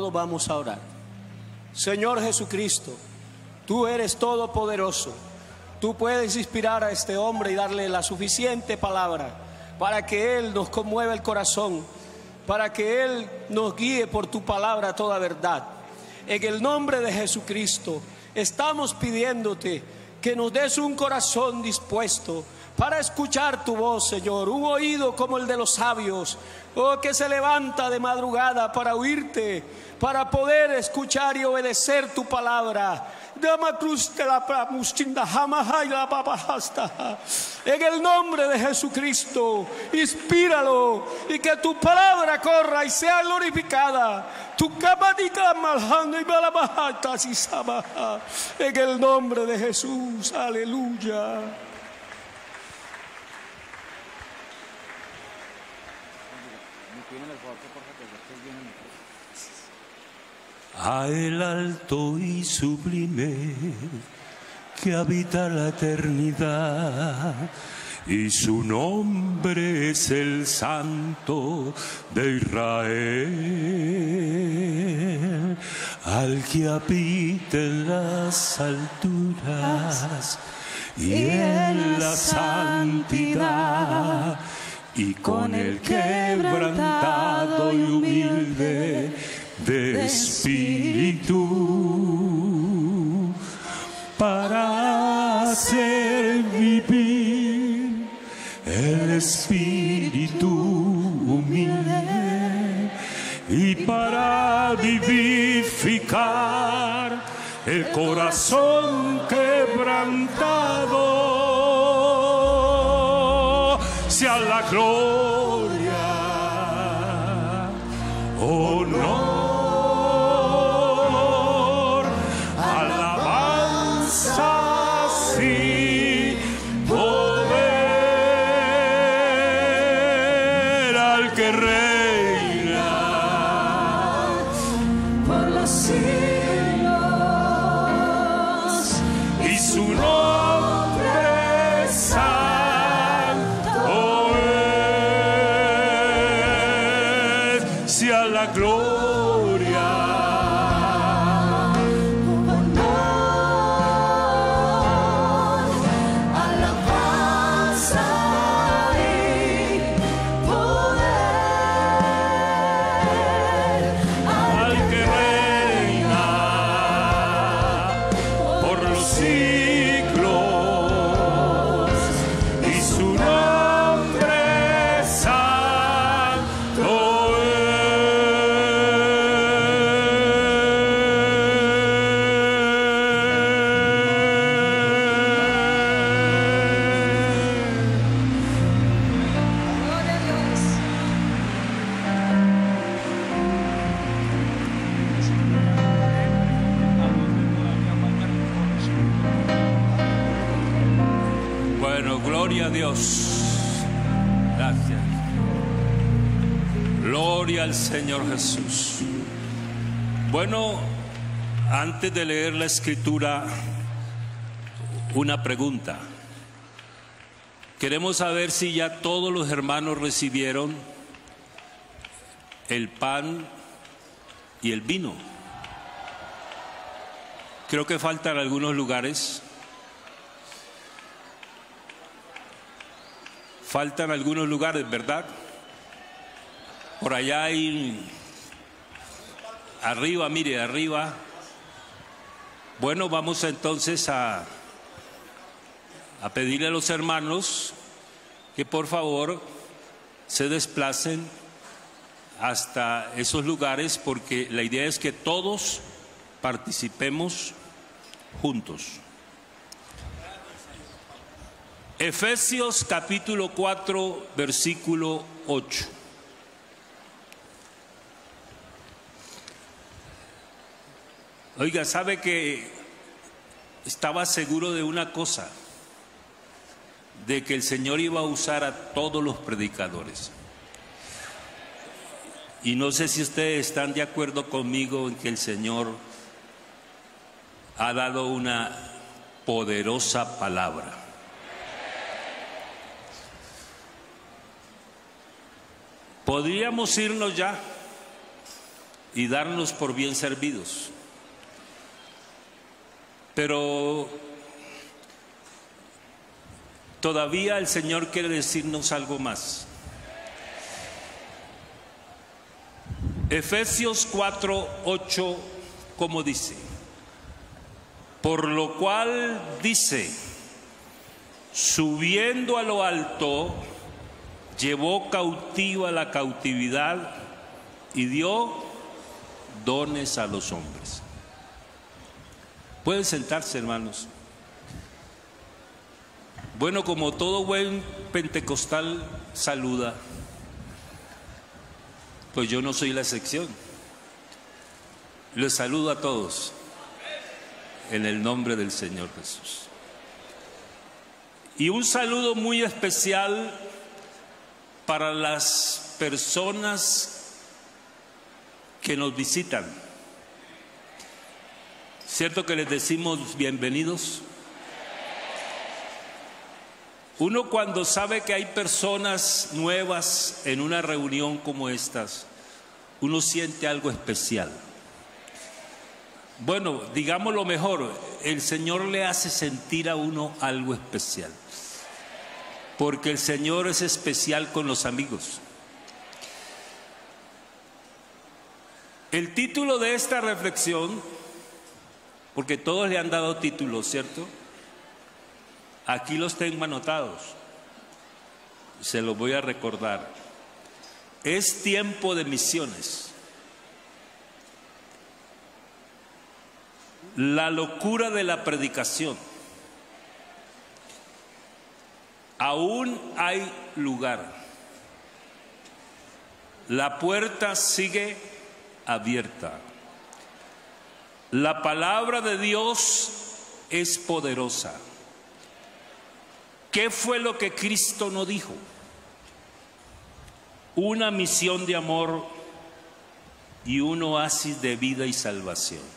todos vamos a orar. Señor Jesucristo, tú eres todopoderoso. Tú puedes inspirar a este hombre y darle la suficiente palabra para que Él nos conmueva el corazón, para que Él nos guíe por tu palabra a toda verdad. En el nombre de Jesucristo estamos pidiéndote que nos des un corazón dispuesto para escuchar tu voz, Señor, un oído como el de los sabios, que se levanta de madrugada para oírte, para poder escuchar y obedecer tu palabra. En el nombre de Jesucristo, inspíralo y que tu palabra corra y sea glorificada. En el nombre de Jesús, aleluya. A el alto y sublime que habita la eternidad, y su nombre es el Santo de Israel, al que habita en las alturas y en la santidad, y con el quebrantado y humilde de espíritu, para hacer vivir el espíritu humilde y para vivificar el corazón quebrantado. Sea la gloria, honor, alabanzas y poder al que reina por los siglos, y su nombre es santo es. Sea la gloria, honor, alabanza y poder al que reina por los siglos, y su nombre es santo Bueno, gloria a Dios. Gracias. Gloria al Señor Jesús. Bueno, antes de leer la escritura, una pregunta. Queremos saber si ya todos los hermanos recibieron el pan y el vino. Creo que faltan algunos lugares. Faltan algunos lugares, ¿verdad? Por allá hay, arriba, mire, arriba. Bueno, vamos entonces a pedirle a los hermanos que por favor se desplacen hasta esos lugares, porque la idea es que todos participemos juntos. Efesios capítulo 4, versículo 8. Oiga, ¿sabe que estaba seguro de una cosa? De que el Señor iba a usar a todos los predicadores. Y no sé si ustedes están de acuerdo conmigo en que el Señor ha dado una poderosa palabra. Podríamos irnos ya. y darnos por bien servidos. Pero todavía el Señor quiere decirnos algo más. Efesios 4:8, como dice: por lo cual dice, subiendo a lo alto, llevó cautiva la cautividad y dio dones a los hombres. Pueden sentarse, hermanos. Bueno, como todo buen pentecostal saluda, pues yo no soy la excepción. Les saludo a todos en el nombre del Señor Jesús. Y un saludo muy especial para las personas que nos visitan. ¿Cierto que les decimos bienvenidos? Uno, cuando sabe que hay personas nuevas en una reunión como estas, uno siente algo especial. Bueno, digámoslo mejor, el Señor le hace sentir a uno algo especial, porque el Señor es especial con los amigos. El título de esta reflexión, porque todos le han dado títulos, ¿cierto? Aquí los tengo anotados, se los voy a recordar. Es tiempo de misiones. La locura de la predicación. Aún hay lugar. La puerta sigue abierta. La palabra de Dios es poderosa. ¿Qué fue lo que Cristo nos dijo? Una misión de amor y un oasis de vida y salvación.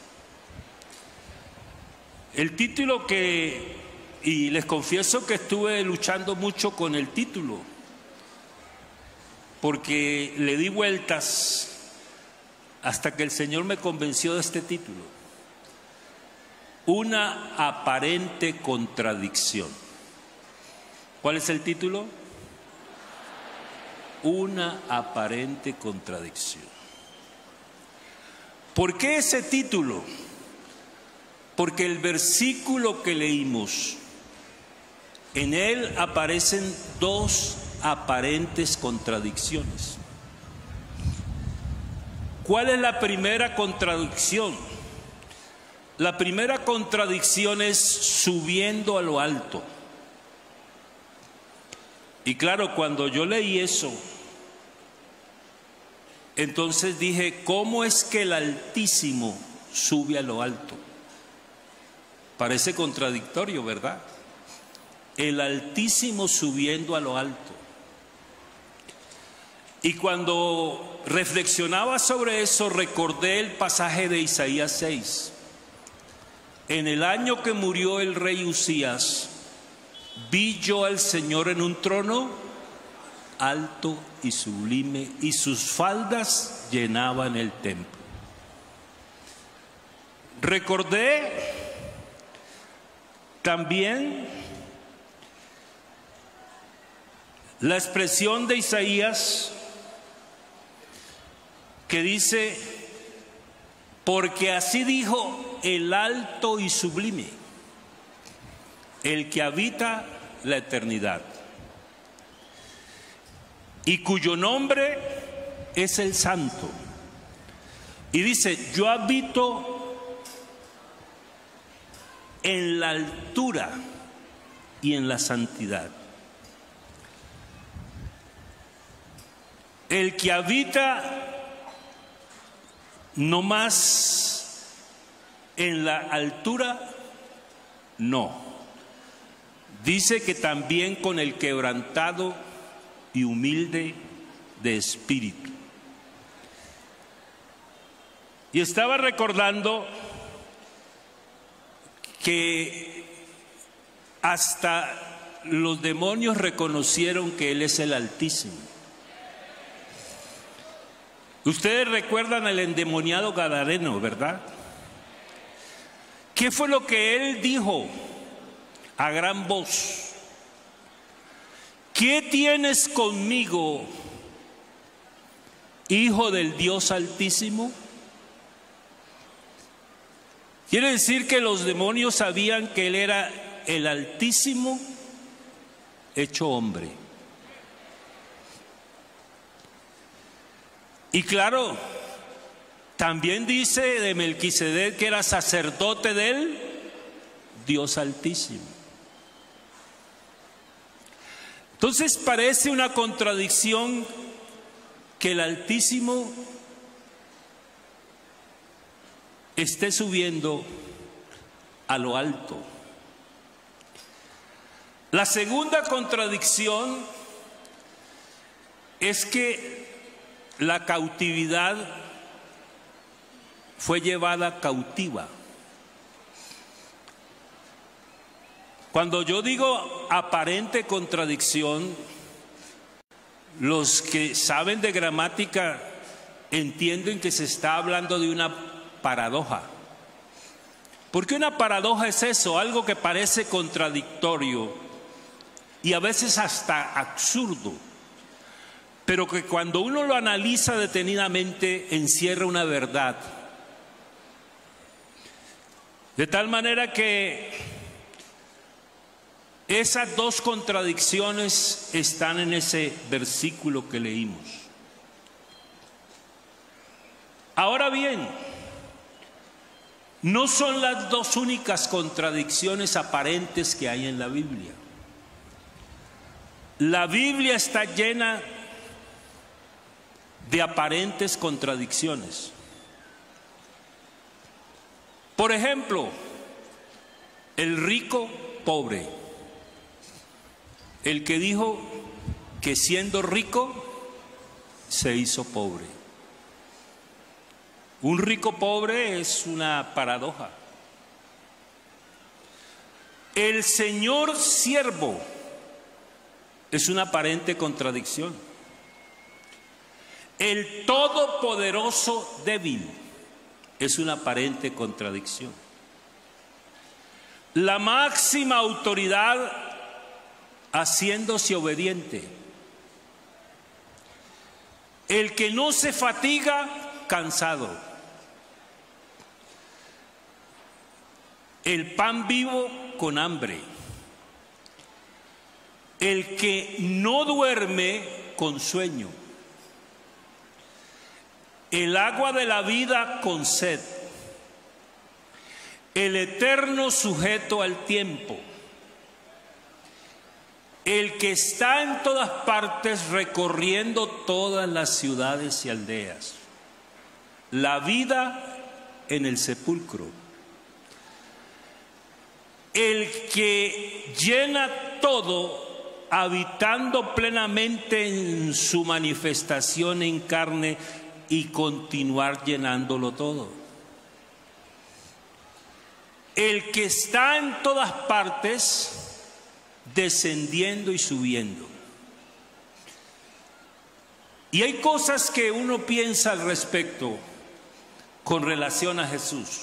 El título y les confieso que estuve luchando mucho con el título, porque le di vueltas hasta que el Señor me convenció de este título. Una aparente contradicción. ¿Cuál es el título? Una aparente contradicción. ¿Por qué ese título? Porque el versículo que leímos, en él aparecen dos aparentes contradicciones. ¿Cuál es la primera contradicción? La primera contradicción es subiendo a lo alto. Y claro, cuando yo leí eso, entonces dije, ¿cómo es que el Altísimo sube a lo alto? Parece contradictorio, ¿verdad? El Altísimo subiendo a lo alto. Y cuando reflexionaba sobre eso, recordé el pasaje de Isaías 6. En el año que murió el rey Usías, vi yo al Señor en un trono alto y sublime, y sus faldas llenaban el templo. Recordé también la expresión de Isaías que dice, porque así dijo el alto y sublime, el que habita la eternidad, y cuyo nombre es el Santo. Y dice, yo habito en la altura y en la santidad. El que habita no más en la altura, no. Dice que también con el quebrantado y humilde de espíritu. Y estaba recordando que hasta los demonios reconocieron que Él es el Altísimo. Ustedes recuerdan al endemoniado gadareno, ¿verdad? ¿Qué fue lo que él dijo a gran voz? ¿Qué tienes conmigo, Hijo del Dios Altísimo? Quiere decir que los demonios sabían que él era el Altísimo hecho hombre. Y claro, también dice de Melquisedec que era sacerdote del Dios Altísimo. Entonces parece una contradicción que el Altísimo esté subiendo a lo alto. La segunda contradicción es que la cautividad fue llevada cautiva. Cuando yo digo aparente contradicción, los que saben de gramática entienden que se está hablando de una paradoja. Porque una paradoja es eso, algo que parece contradictorio y a veces hasta absurdo, pero que cuando uno lo analiza detenidamente encierra una verdad. De tal manera que esas dos contradicciones están en ese versículo que leímos. Ahora bien, no son las dos únicas contradicciones aparentes que hay en la Biblia. La Biblia está llena de aparentes contradicciones. Por ejemplo, el rico pobre, el que dijo que siendo rico se hizo pobre. Un rico pobre es una paradoja. El Señor siervo es una aparente contradicción. El todopoderoso débil es una aparente contradicción. La máxima autoridad haciéndose obediente. El que no se fatiga, cansado. El pan vivo con hambre. El que no duerme con sueño. El agua de la vida con sed. El eterno sujeto al tiempo. El que está en todas partes recorriendo todas las ciudades y aldeas. La vida en el sepulcro. El que llena todo habitando plenamente en su manifestación en carne y continuar llenándolo todo. El que está en todas partes descendiendo y subiendo. Y hay cosas que uno piensa al respecto con relación a Jesús.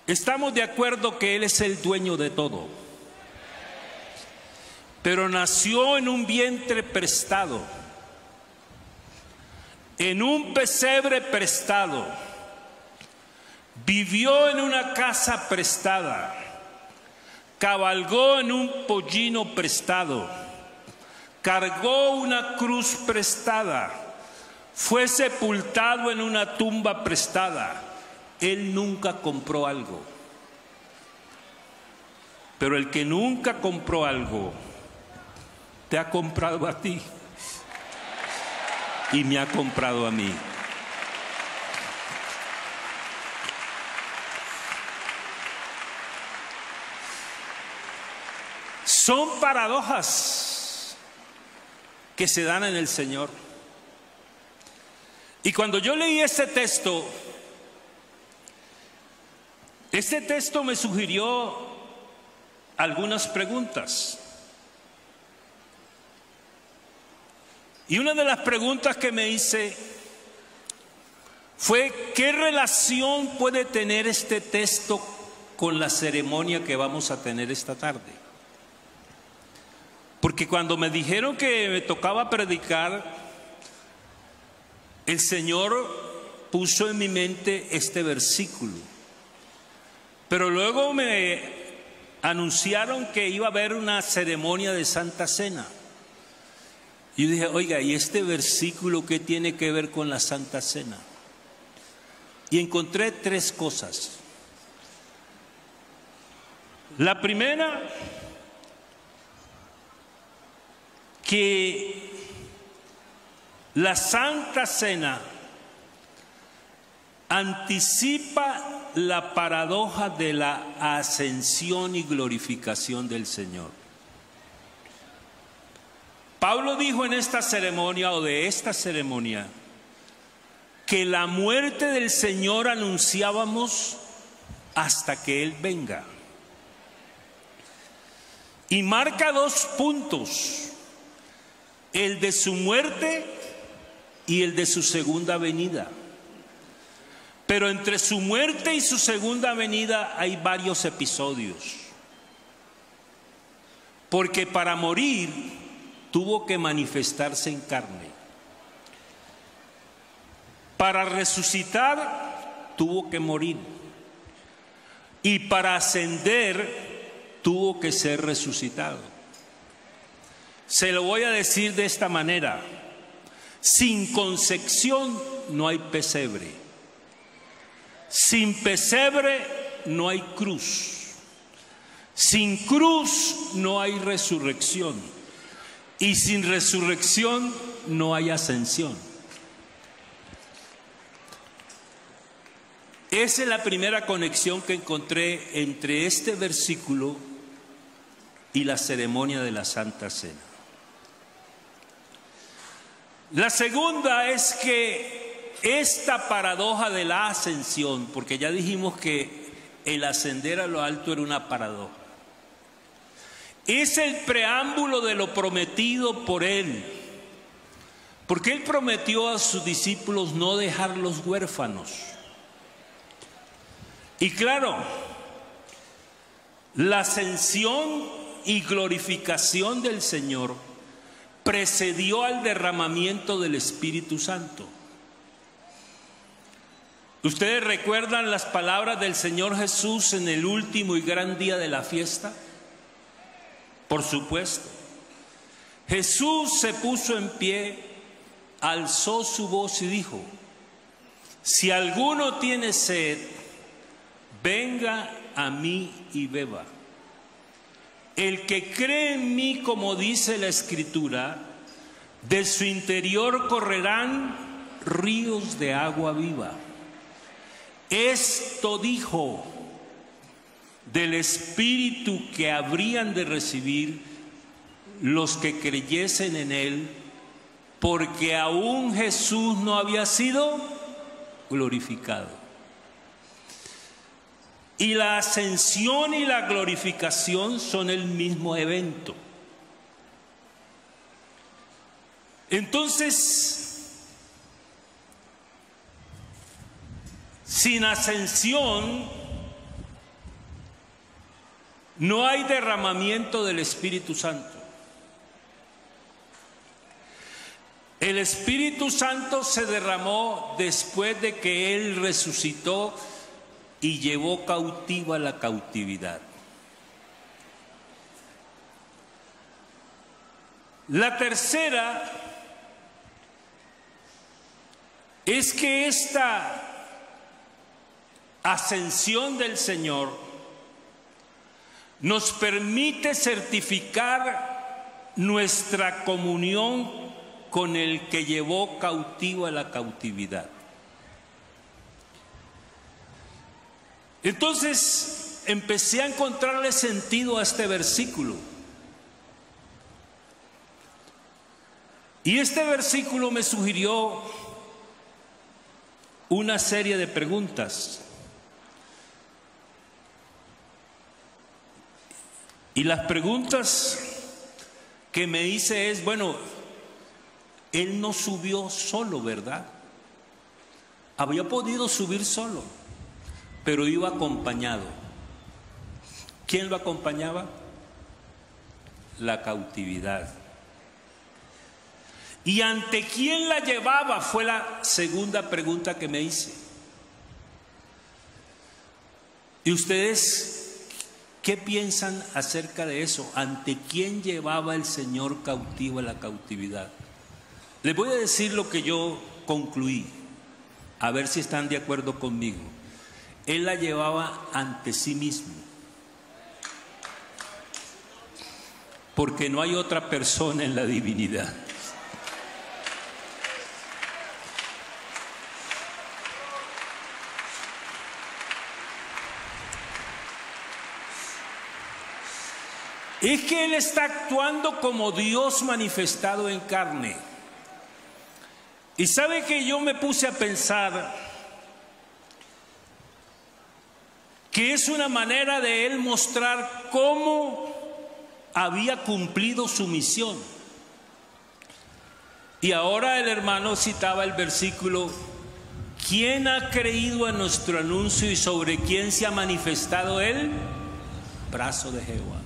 Estamos de acuerdo que Él es el dueño de todo, pero nació en un vientre prestado, en un pesebre prestado, vivió en una casa prestada, cabalgó en un pollino prestado, cargó una cruz prestada, fue sepultado en una tumba prestada. Él nunca compró algo. Pero el que nunca compró algo, te ha comprado a ti y me ha comprado a mí. Son paradojas que se dan en el Señor. Y cuando yo leí este texto me sugirió algunas preguntas. Y una de las preguntas que me hice fue: ¿qué relación puede tener este texto con la ceremonia que vamos a tener esta tarde? Porque cuando me dijeron que me tocaba predicar, el Señor puso en mi mente este versículo. Pero luego me anunciaron que iba a haber una ceremonia de Santa Cena. Y yo dije: oiga, ¿y este versículo qué tiene que ver con la Santa Cena? Y encontré tres cosas. La primera, que la Santa Cena anticipa la paradoja de la ascensión y glorificación del Señor. Pablo dijo en esta ceremonia, o de esta ceremonia, que la muerte del Señor anunciábamos hasta que Él venga. Y marca dos puntos: el de su muerte y el de su segunda venida. Pero entre su muerte y su segunda venida hay varios episodios. Porque para morir tuvo que manifestarse en carne. Para resucitar tuvo que morir. Y para ascender tuvo que ser resucitado. Se lo voy a decir de esta manera: sin concepción no hay pesebre. Sin pesebre no hay cruz. Sin cruz no hay resurrección. Y sin resurrección no hay ascensión. Esa es la primera conexión que encontré entre este versículo y la ceremonia de la Santa Cena. La segunda es que esta paradoja de la ascensión, porque ya dijimos que el ascender a lo alto era una paradoja, es el preámbulo de lo prometido por Él. Porque Él prometió a sus discípulos no dejarlos huérfanos. Y claro, la ascensión y glorificación del Señor precedió al derramamiento del Espíritu Santo. ¿Ustedes recuerdan las palabras del Señor Jesús en el último y gran día de la fiesta? Por supuesto. Jesús se puso en pie, alzó su voz y dijo: si alguno tiene sed, venga a mí y beba. El que cree en mí, como dice la Escritura, de su interior correrán ríos de agua viva. Esto dijo del Espíritu que habrían de recibir los que creyesen en Él, porque aún Jesús no había sido glorificado. Y la ascensión y la glorificación son el mismo evento. Entonces, sin ascensión no hay derramamiento del Espíritu Santo. El Espíritu Santo se derramó después de que Él resucitó y llevó cautiva la cautividad. La tercera es que esta ascensión del Señor nos permite certificar nuestra comunión con el que llevó cautiva la cautividad. Entonces empecé a encontrarle sentido a este versículo. Y este versículo me sugirió una serie de preguntas. Y las preguntas que me hice es, bueno, Él no subió solo, ¿verdad? Había podido subir solo, pero iba acompañado. ¿Quién lo acompañaba? La cautividad. ¿Y ante quién la llevaba? Fue la segunda pregunta que me hice. ¿Y ustedes qué piensan acerca de eso? ¿Ante quién llevaba el Señor cautivo a la cautividad? Les voy a decir lo que yo concluí, a ver si están de acuerdo conmigo. Él la llevaba ante sí mismo, porque no hay otra persona en la divinidad. Es que Él está actuando como Dios manifestado en carne. Y sabe que yo me puse a pensar que es una manera de Él mostrar cómo había cumplido su misión. Y ahora el hermano citaba el versículo: ¿quién ha creído en nuestro anuncio y sobre quién se ha manifestado el brazo de Jehová?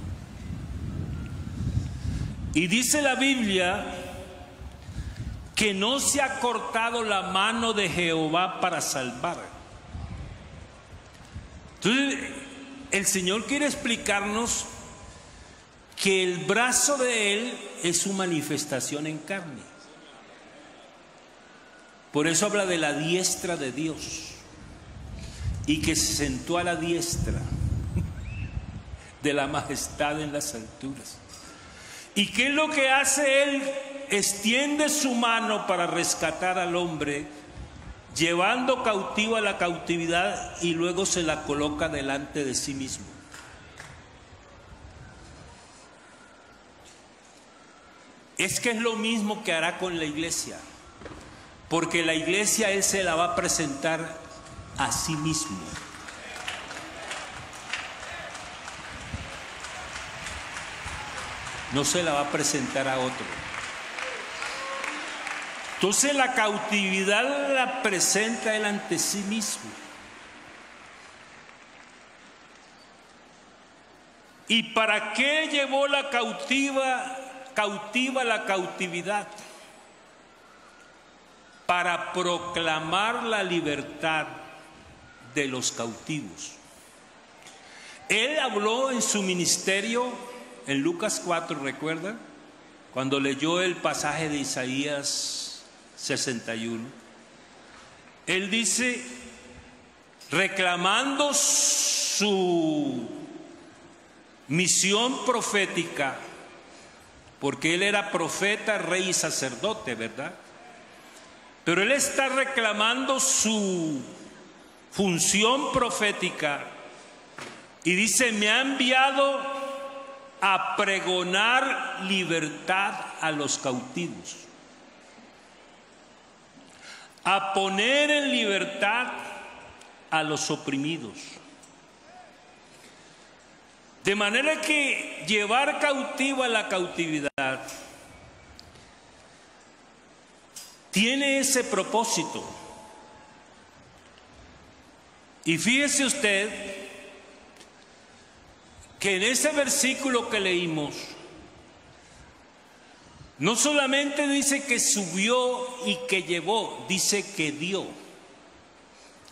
Y dice la Biblia que no se ha cortado la mano de Jehová para salvar. Entonces, el Señor quiere explicarnos que el brazo de Él es su manifestación en carne. Por eso habla de la diestra de Dios, y que se sentó a la diestra de la majestad en las alturas. ¿Y qué es lo que hace Él? Extiende su mano para rescatar al hombre, llevando cautivo a la cautividad, y luego se la coloca delante de sí mismo. Es que es lo mismo que hará con la iglesia, porque la iglesia Él se la va a presentar a sí mismo. No se la va a presentar a otro. Entonces la cautividad la presenta Él ante sí mismo. ¿Y para qué llevó la cautiva la cautividad? Para proclamar la libertad de los cautivos. Él habló en su ministerio en Lucas 4, ¿recuerdan? Cuando leyó el pasaje de Isaías 61. Él dice, reclamando su misión profética, porque Él era profeta, rey y sacerdote, ¿verdad? Pero Él está reclamando su función profética y dice, me ha enviado a pregonar libertad a los cautivos, a poner en libertad a los oprimidos. De manera que llevar cautiva la cautividad tiene ese propósito. Y fíjese usted que en ese versículo que leímos, no solamente dice que subió y que llevó, dice que dio.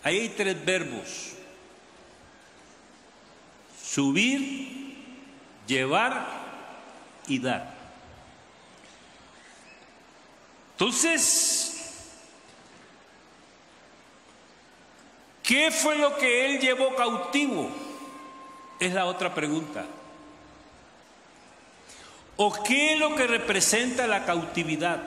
Ahí hay tres verbos: subir, llevar y dar. Entonces, ¿qué fue lo que Él llevó cautivo? Es la otra pregunta. ¿O qué es lo que representa la cautividad?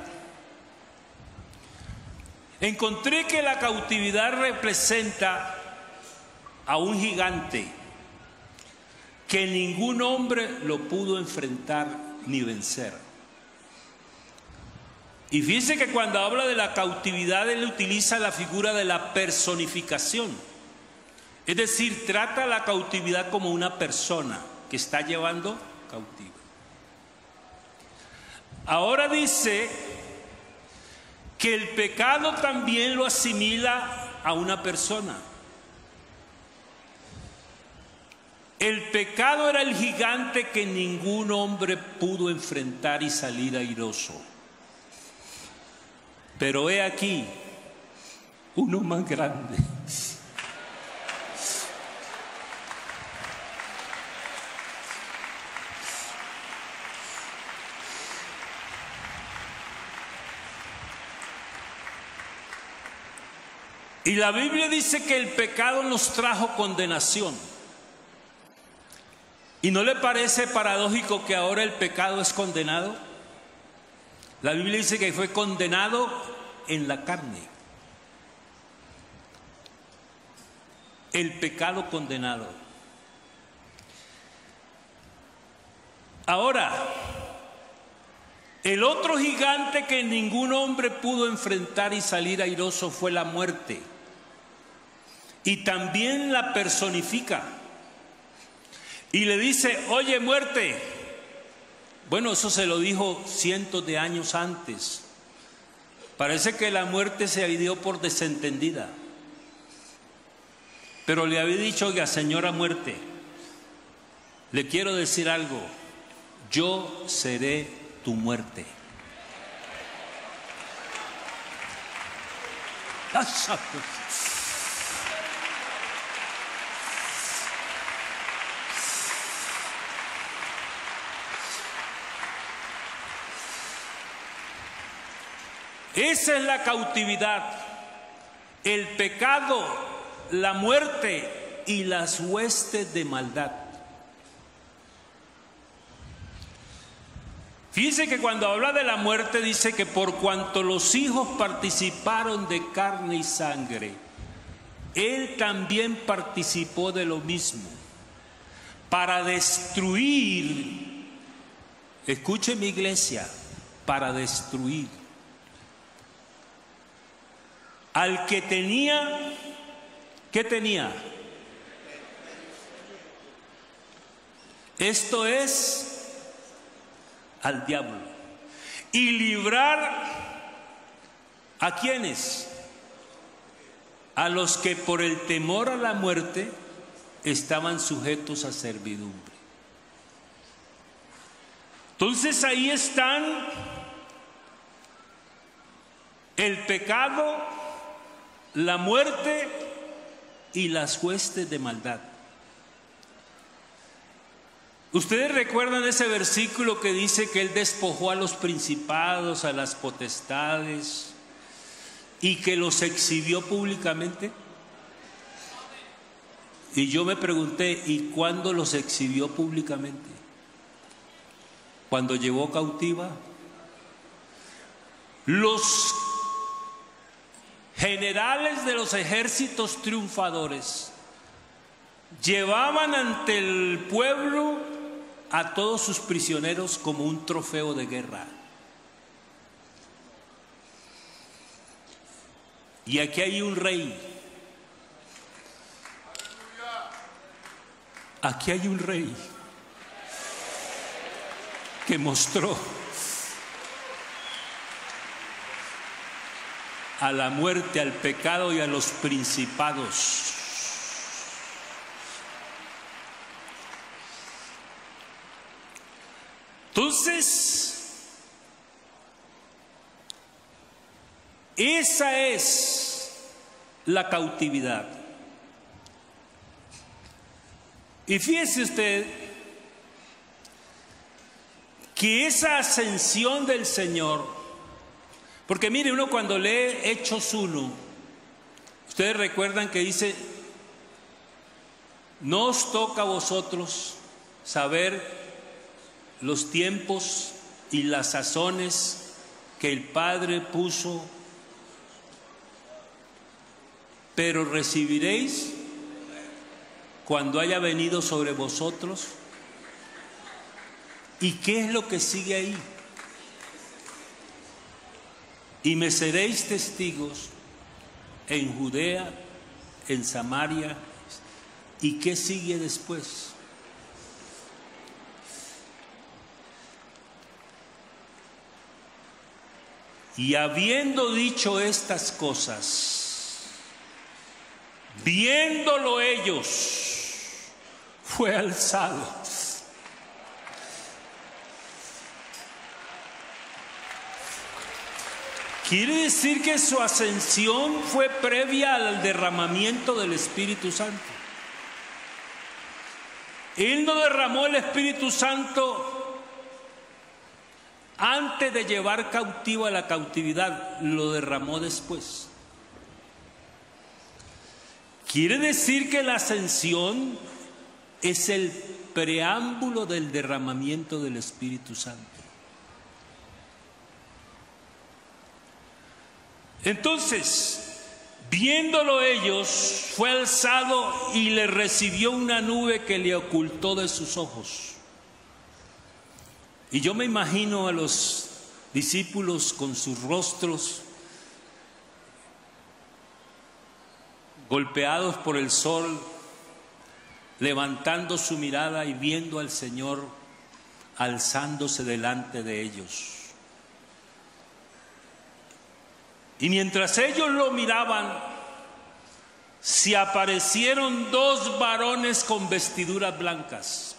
Encontré que la cautividad representa a un gigante que ningún hombre lo pudo enfrentar ni vencer. Y fíjense que cuando habla de la cautividad, él utiliza la figura de la personificación. Es decir, trata la cautividad como una persona que está llevando cautiva. Ahora dice que el pecado también lo asimila a una persona. El pecado era el gigante que ningún hombre pudo enfrentar y salir airoso. Pero he aquí uno más grande. Y la Biblia dice que el pecado nos trajo condenación. ¿Y no le parece paradójico que ahora el pecado es condenado? La Biblia dice que fue condenado en la carne. El pecado condenado. Ahora, el otro gigante que ningún hombre pudo enfrentar y salir airoso fue la muerte. Y también la personifica. Y le dice: oye, muerte. Bueno, eso se lo dijo cientos de años antes. Parece que la muerte se dio por desentendida. Pero le había dicho: oiga, señora muerte, le quiero decir algo. Yo seré tu muerte. Esa es la cautividad, el pecado, la muerte y las huestes de maldad. Fíjense que cuando habla de la muerte dice que por cuanto los hijos participaron de carne y sangre, él también participó de lo mismo, para destruir, escuche mi iglesia, para destruir al que tenía, ¿qué tenía? Esto es al diablo. Y librar ¿a quiénes? A los que por el temor a la muerte estaban sujetos a servidumbre. Entonces ahí están el pecado, la muerte y las huestes de maldad. Ustedes recuerdan ese versículo que dice que él despojó a los principados, a las potestades y que los exhibió públicamente. Y yo me pregunté, ¿y cuándo los exhibió públicamente? ¿Cuando llevó cautiva? Los generales de los ejércitos triunfadores llevaban ante el pueblo a todos sus prisioneros como un trofeo de guerra. Y aquí hay un rey. Aquí hay un rey que mostró a la muerte, al pecado y a los principados. Entonces, esa es la cautividad. Y fíjese usted que esa ascensión del Señor, porque mire, uno cuando lee Hechos 1, ustedes recuerdan que dice: no os toca a vosotros saber los tiempos y las sazones que el Padre puso, pero recibiréis cuando haya venido sobre vosotros. ¿Y qué es lo que sigue ahí? Y me seréis testigos en Judea, en Samaria. ¿Y qué sigue después? Y habiendo dicho estas cosas, viéndolo ellos, fue alzado. Quiere decir que su ascensión fue previa al derramamiento del Espíritu Santo. Él no derramó el Espíritu Santo antes de llevar cautivo a la cautividad, lo derramó después. Quiere decir que la ascensión es el preámbulo del derramamiento del Espíritu Santo. Entonces, viéndolo ellos, fue alzado y le recibió una nube que le ocultó de sus ojos. Y yo me imagino a los discípulos con sus rostros golpeados por el sol, levantando su mirada y viendo al Señor alzándose delante de ellos. Y mientras ellos lo miraban, se aparecieron dos varones con vestiduras blancas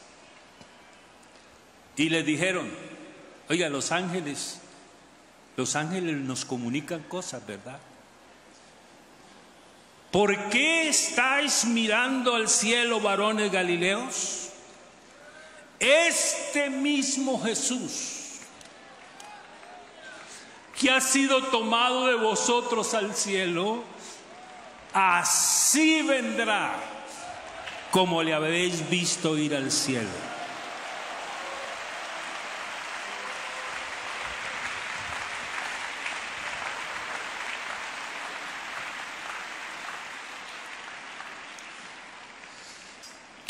y le dijeron: oiga, los ángeles nos comunican cosas, ¿verdad? ¿Por qué estáis mirando al cielo, varones galileos? Este mismo Jesús que ha sido tomado de vosotros al cielo, así vendrá como le habéis visto ir al cielo.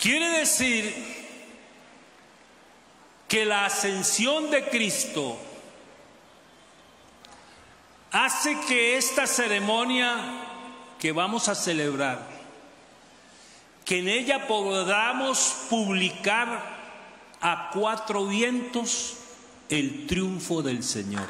Quiere decir que la ascensión de Cristo hace que esta ceremonia que vamos a celebrar, que en ella podamos publicar a cuatro vientos el triunfo del Señor.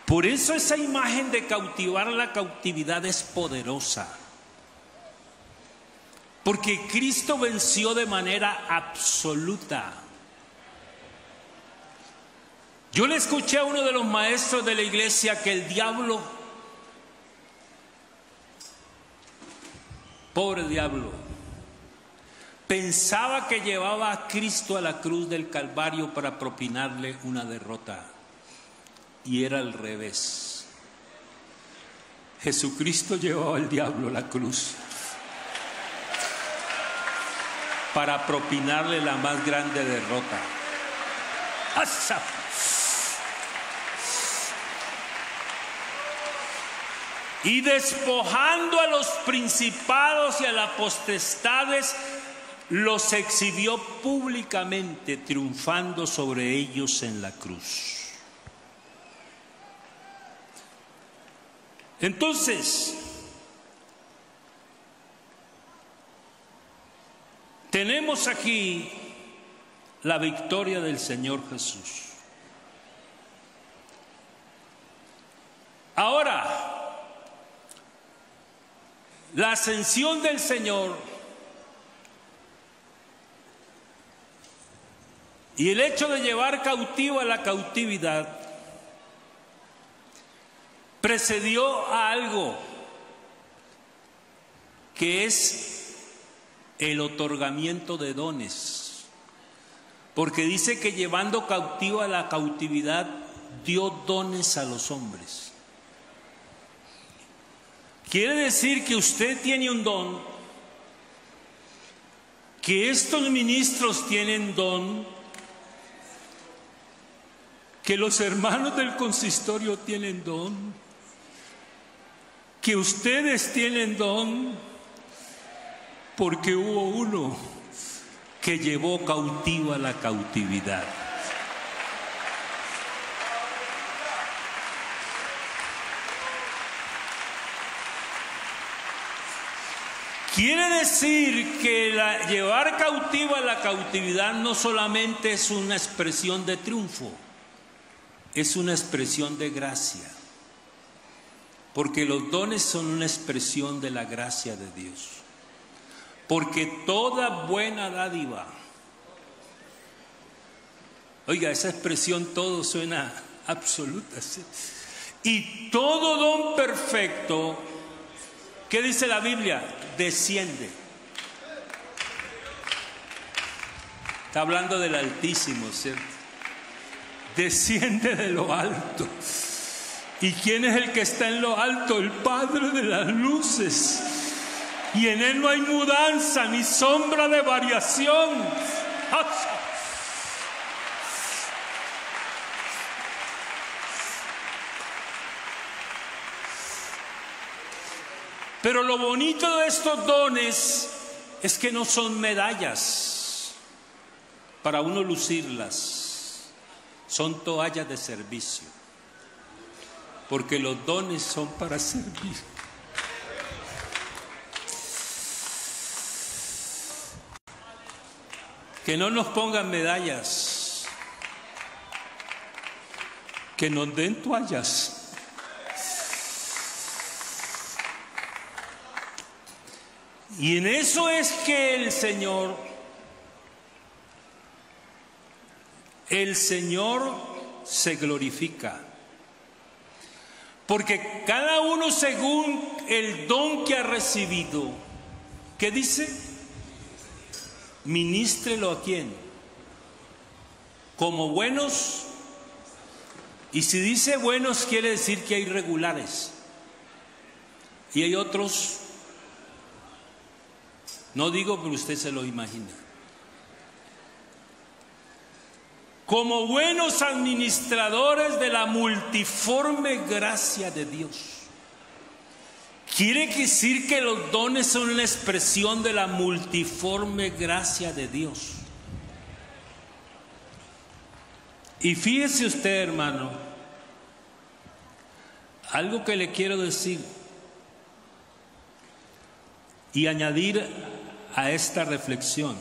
Por eso esa imagen de cautivar la cautividad es poderosa, porque Cristo venció de manera absoluta. Yo le escuché a uno de los maestros de la iglesia que el diablo, pobre diablo, pensaba que llevaba a Cristo a la cruz del Calvario para propinarle una derrota. Y era al revés. Jesucristo llevaba al diablo a la cruz para propinarle la más grande derrota. ¡Asa! Y despojando a los principados y a las potestades, los exhibió públicamente, triunfando sobre ellos en la cruz. Entonces, tenemos aquí la victoria del Señor Jesús. Ahora, la ascensión del Señor y el hecho de llevar cautivo a la cautividad precedió a algo que es el otorgamiento de dones, porque dice que llevando cautivo a la cautividad dio dones a los hombres. Quiere decir que usted tiene un don, que estos ministros tienen don, que los hermanos del consistorio tienen don, que ustedes tienen don porque hubo uno que llevó cautiva la cautividad. Quiere decir que llevar cautiva la cautividad no solamente es una expresión de triunfo, es una expresión de gracia. Porque los dones son una expresión de la gracia de Dios. Porque toda buena dádiva, oiga, esa expresión todo suena absoluta, ¿sí? Y todo don perfecto, ¿qué dice la Biblia? Desciende. Está hablando del Altísimo, ¿cierto? Desciende de lo alto. ¿Y quién es el que está en lo alto? El Padre de las luces. Y en Él no hay mudanza ni sombra de variación. Pero lo bonito de estos dones es que no son medallas para uno lucirlas, son toallas de servicio, porque los dones son para servir. Que no nos pongan medallas, que nos den toallas. Y en eso es que el Señor se glorifica. Porque cada uno según el don que ha recibido, ¿qué dice? Ministrelo a quién? Como buenos. Y si dice buenos, quiere decir que hay regulares. Y hay otros. No digo, pero usted se lo imagina. Como buenos administradores de la multiforme gracia de Dios. Quiere decir que los dones son una expresión de la multiforme gracia de Dios. Y fíjese usted, hermano, algo que le quiero decir y añadir a esta reflexión,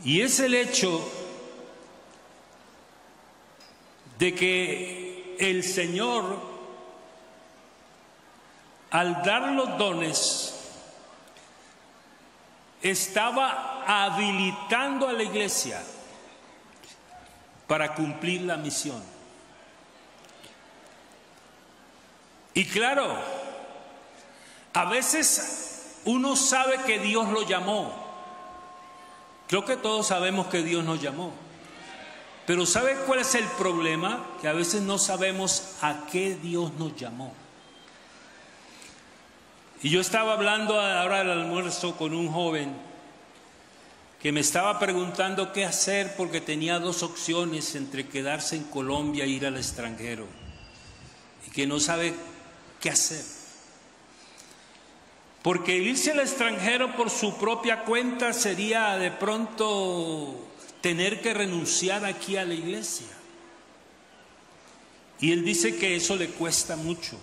y es el hecho de que el Señor, al dar los dones, estaba habilitando a la iglesia para cumplir la misión. Y claro, a veces uno sabe que Dios lo llamó. Creo que todos sabemos que Dios nos llamó. Pero ¿sabe cuál es el problema? Que a veces no sabemos a qué Dios nos llamó. Y yo estaba hablando ahora del almuerzo con un joven que me estaba preguntando qué hacer porque tenía dos opciones entre quedarse en Colombia e ir al extranjero. Y que no sabe qué hacer. Porque irse al extranjero por su propia cuenta sería de pronto tener que renunciar aquí a la iglesia. Y él dice que eso le cuesta mucho.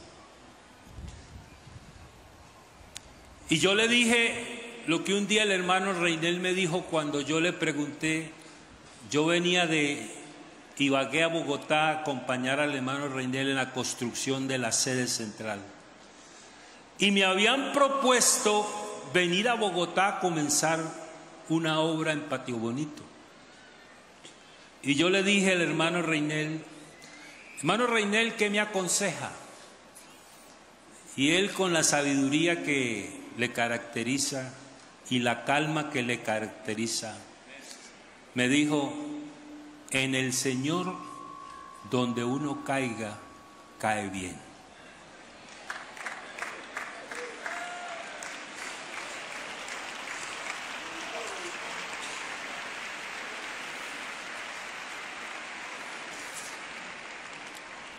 Y yo le dije lo que un día el hermano Reinel me dijo cuando yo le pregunté. Yo venía de Ibagué a Bogotá a acompañar al hermano Reinel en la construcción de la sede central. Y me habían propuesto venir a Bogotá a comenzar una obra en Patio Bonito. Y yo le dije al hermano Reinel, ¿qué me aconseja? Y él, con la sabiduría que le caracteriza y la calma que le caracteriza, me dijo: en el Señor, donde uno caiga, cae bien.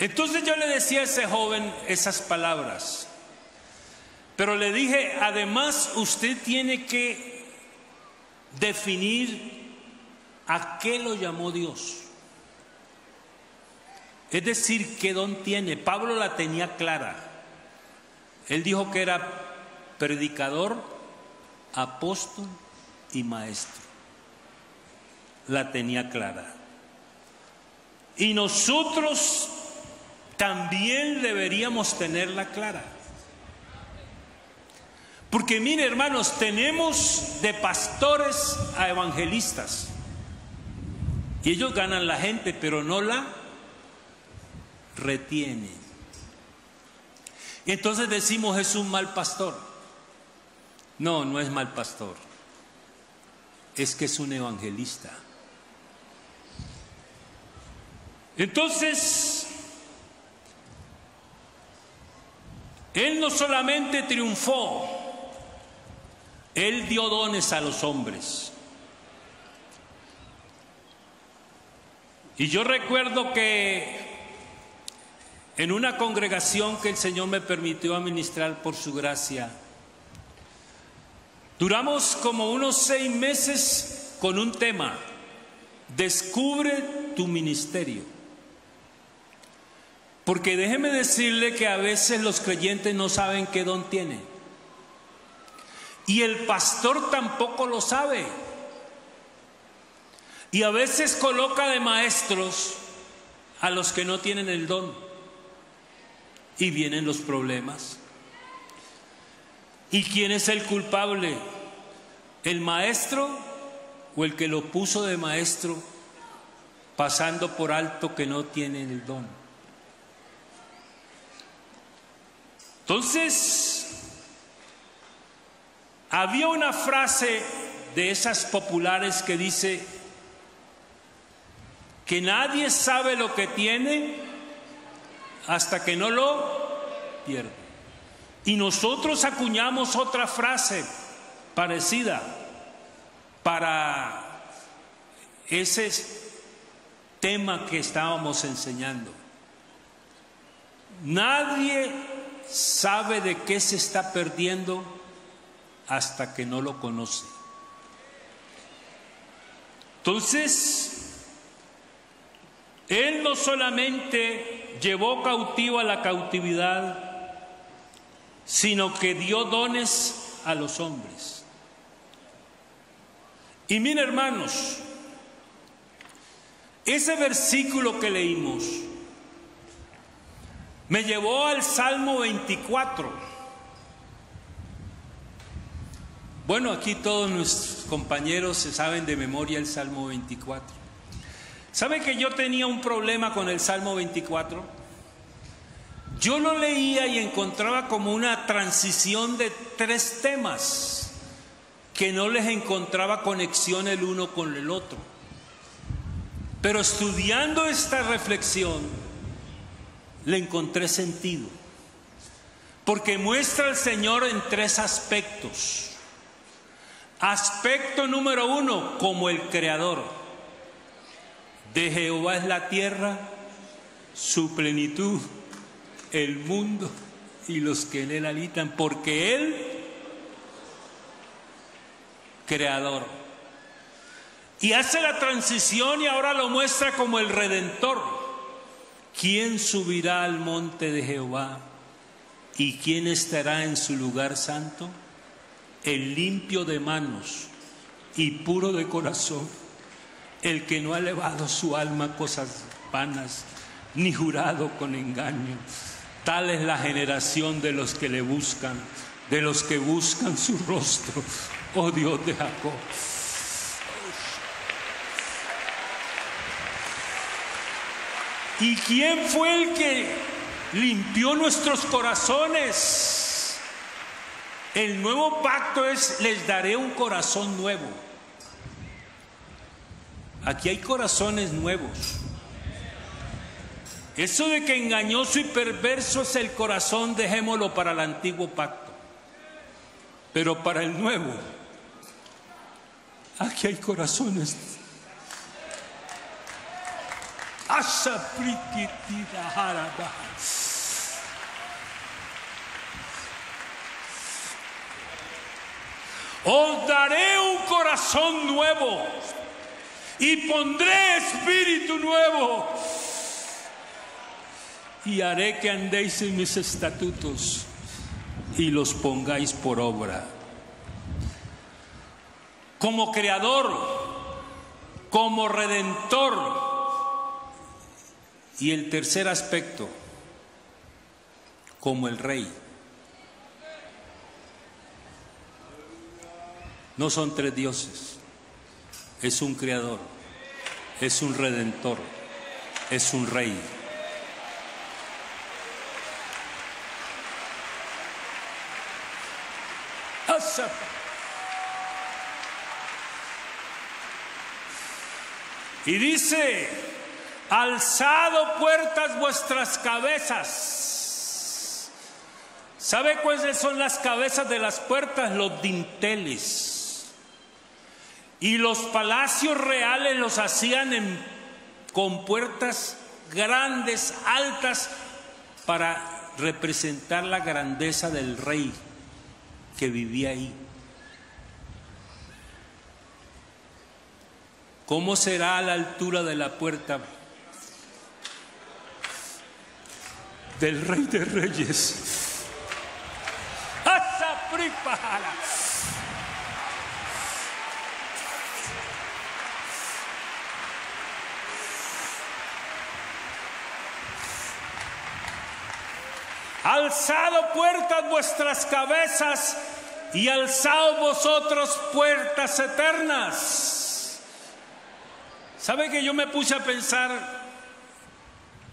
Entonces yo le decía a ese joven esas palabras, pero le dije, además usted tiene que definir a qué lo llamó Dios. Es decir, qué don tiene. Pablo la tenía clara. Él dijo que era predicador, apóstol y maestro. La tenía clara. Y nosotros también deberíamos tenerla clara. Porque mire, hermanos, tenemos de pastores a evangelistas. Y ellos ganan la gente, pero no la retienen. Y entonces decimos, es un mal pastor. No, no es mal pastor. Es que es un evangelista. Entonces, él no solamente triunfó, él dio dones a los hombres. Y yo recuerdo que en una congregación que el Señor me permitió administrar por su gracia, duramos como unos 6 meses con un tema: descubre tu ministerio. Porque déjeme decirle que a veces los creyentes no saben qué don tienen. Y el pastor tampoco lo sabe. Y a veces coloca de maestros a los que no tienen el don. Y vienen los problemas. ¿Y quién es el culpable? ¿El maestro o el que lo puso de maestro, pasando por alto que no tiene el don? Entonces, había una frase de esas populares que dice que nadie sabe lo que tiene hasta que no lo pierde. Y nosotros acuñamos otra frase parecida para ese tema que estábamos enseñando. Nadie sabe de qué se está perdiendo hasta que no lo conoce. Entonces, él no solamente llevó cautivo a la cautividad, sino que dio dones a los hombres. Y miren, hermanos, ese versículo que leímos me llevó al Salmo 24. Bueno, aquí todos nuestros compañeros se saben de memoria el Salmo 24. ¿Sabe que yo tenía un problema con el Salmo 24? Yo lo leía y encontraba como una transición de 3 temas que no les encontraba conexión el uno con el otro. Pero estudiando esta reflexión, le encontré sentido, porque muestra al Señor en 3 aspectos. Aspecto número 1, como el creador. De Jehová es la tierra, su plenitud, el mundo y los que en él habitan, porque él, creador. Y hace la transición y ahora lo muestra como el redentor. ¿Quién subirá al monte de Jehová? ¿Y quién estará en su lugar santo? El limpio de manos y puro de corazón, el que no ha elevado su alma a cosas vanas, ni jurado con engaño. Tal es la generación de los que le buscan, de los que buscan su rostro, oh Dios de Jacob. ¿Y quién fue el que limpió nuestros corazones? El nuevo pacto es: les daré un corazón nuevo. Aquí hay corazones nuevos. Eso de que engañoso y perverso es el corazón, dejémoslo para el antiguo pacto. Pero para el nuevo, aquí hay corazones. Os daré un corazón nuevo y pondré espíritu nuevo y haré que andéis en mis estatutos y los pongáis por obra. Como creador, como redentor. Y el tercer aspecto, como el rey. No son tres dioses, es un creador, es un redentor, es un rey. Y dice: alzado puertas vuestras cabezas. ¿Sabe cuáles son las cabezas de las puertas? Los dinteles. Y los palacios reales los hacían con puertas grandes, altas, para representar la grandeza del rey que vivía ahí. ¿Cómo será a la altura de la puerta del Rey de Reyes? Alzado puertas vuestras cabezas y alzaos vosotros puertas eternas. ¿Sabe que yo me puse a pensar,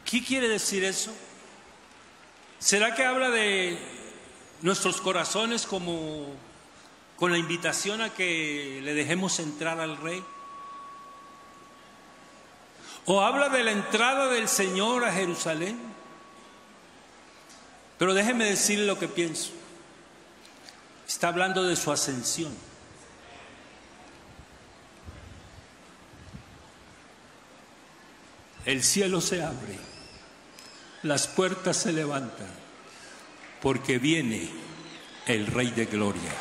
qué quiere decir eso? ¿Será que habla de nuestros corazones como con la invitación a que le dejemos entrar al Rey? ¿O habla de la entrada del Señor a Jerusalén? Pero déjeme decirle lo que pienso. Está hablando de su ascensión. El cielo se abre, las puertas se levantan, porque viene el Rey de Gloria.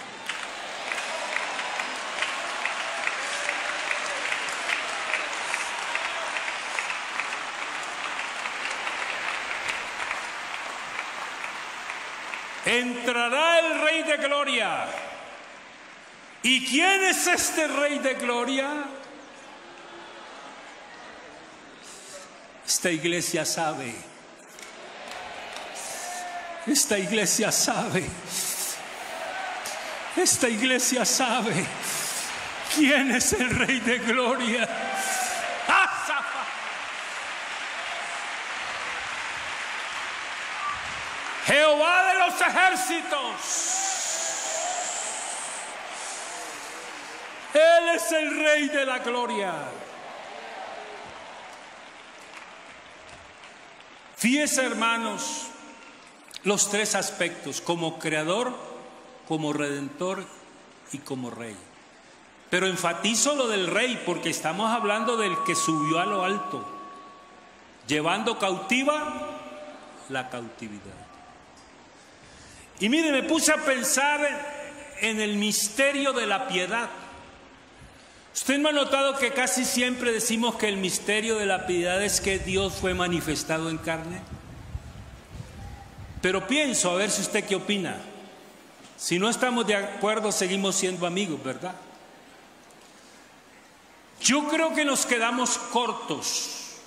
Entrará el Rey de Gloria. ¿Y quién es este Rey de Gloria? Esta iglesia sabe. Esta iglesia sabe. Esta iglesia sabe quién es el Rey de Gloria. Jehová de los ejércitos. Él es el Rey de la Gloria. Fíjense, hermanos, los tres aspectos: como creador, como redentor y como rey. Pero enfatizo lo del rey porque estamos hablando del que subió a lo alto, llevando cautiva la cautividad. Y mire, me puse a pensar en el misterio de la piedad. ¿Usted no ha notado que casi siempre decimos que el misterio de la piedad es que Dios fue manifestado en carne? Pero pienso, a ver si usted qué opina. Si no estamos de acuerdo, seguimos siendo amigos, ¿verdad? Yo creo que nos quedamos cortos,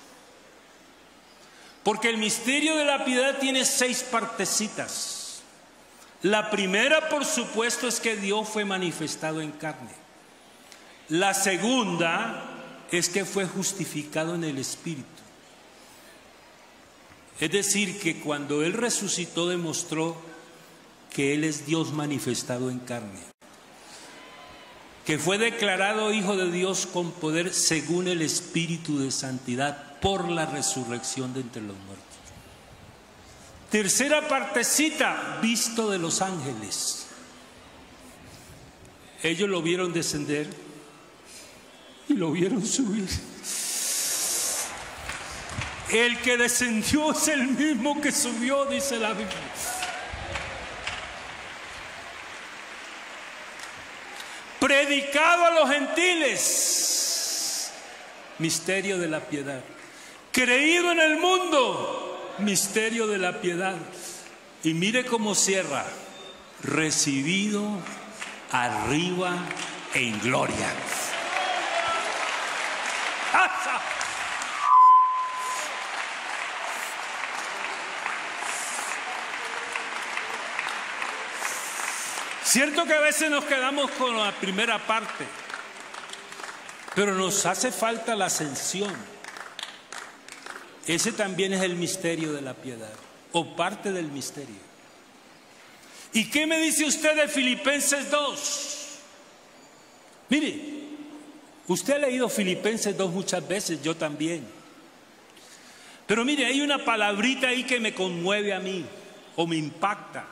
porque el misterio de la piedad tiene 6 partecitas. La primera, por supuesto, es que Dios fue manifestado en carne. La segunda es que fue justificado en el Espíritu. Es decir, que cuando Él resucitó demostró que Él es Dios manifestado en carne. Que fue declarado Hijo de Dios con poder según el Espíritu de santidad por la resurrección de entre los muertos. Tercera partecita, visto de los ángeles. Ellos lo vieron descender y lo vieron subir. El que descendió es el mismo que subió, dice la Biblia. Predicado a los gentiles, misterio de la piedad. Creído en el mundo, misterio de la piedad. Y mire cómo cierra: recibido arriba en gloria. Cierto que a veces nos quedamos con la primera parte, pero nos hace falta la ascensión. Ese también es el misterio de la piedad, o parte del misterio. ¿Y qué me dice usted de Filipenses 2? Mire, usted ha leído Filipenses 2 muchas veces, yo también. Pero mire, hay una palabrita ahí que me conmueve a mí, o me impacta.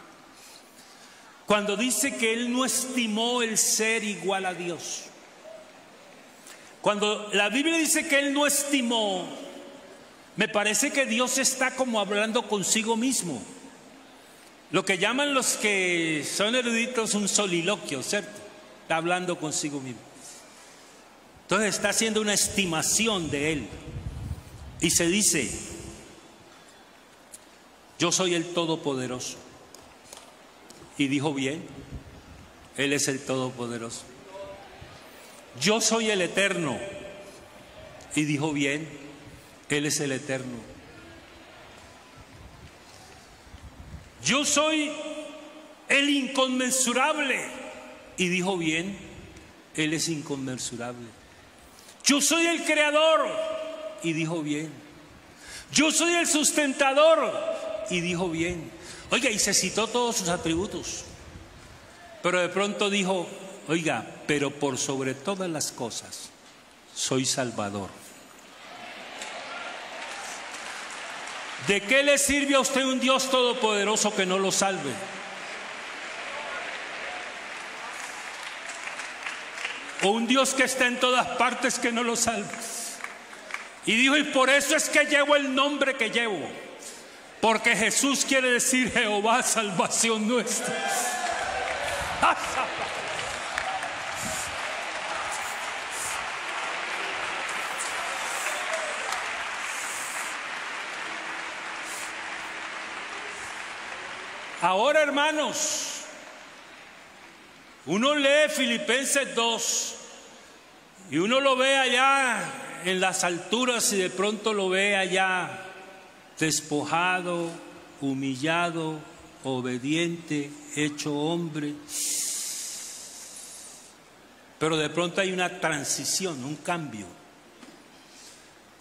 Cuando dice que Él no estimó el ser igual a Dios. Cuando la Biblia dice que Él no estimó, me parece que Dios está como hablando consigo mismo. Lo que llaman los que son eruditos un soliloquio, ¿cierto? Está hablando consigo mismo. Entonces está haciendo una estimación de Él. Y se dice: yo soy el Todopoderoso. Y dijo bien, Él es el Todopoderoso. Yo soy el Eterno. Y dijo bien, Él es el Eterno. Yo soy el inconmensurable. Y dijo bien, Él es inconmensurable. Yo soy el Creador. Y dijo bien. Yo soy el sustentador. Y dijo bien. Oiga, y se citó todos sus atributos. Pero de pronto dijo: oiga, pero por sobre todas las cosas, soy Salvador. ¿De qué le sirve a usted un Dios todopoderoso que no lo salve? O un Dios que está en todas partes que no lo salve. Y dijo: y por eso es que llevo el nombre que llevo. Porque Jesús quiere decir Jehová, salvación nuestra. Ahora, hermanos, uno lee Filipenses 2 y uno lo ve allá en las alturas y de pronto lo ve allá despojado, humillado, obediente, hecho hombre. Pero de pronto hay una transición, un cambio.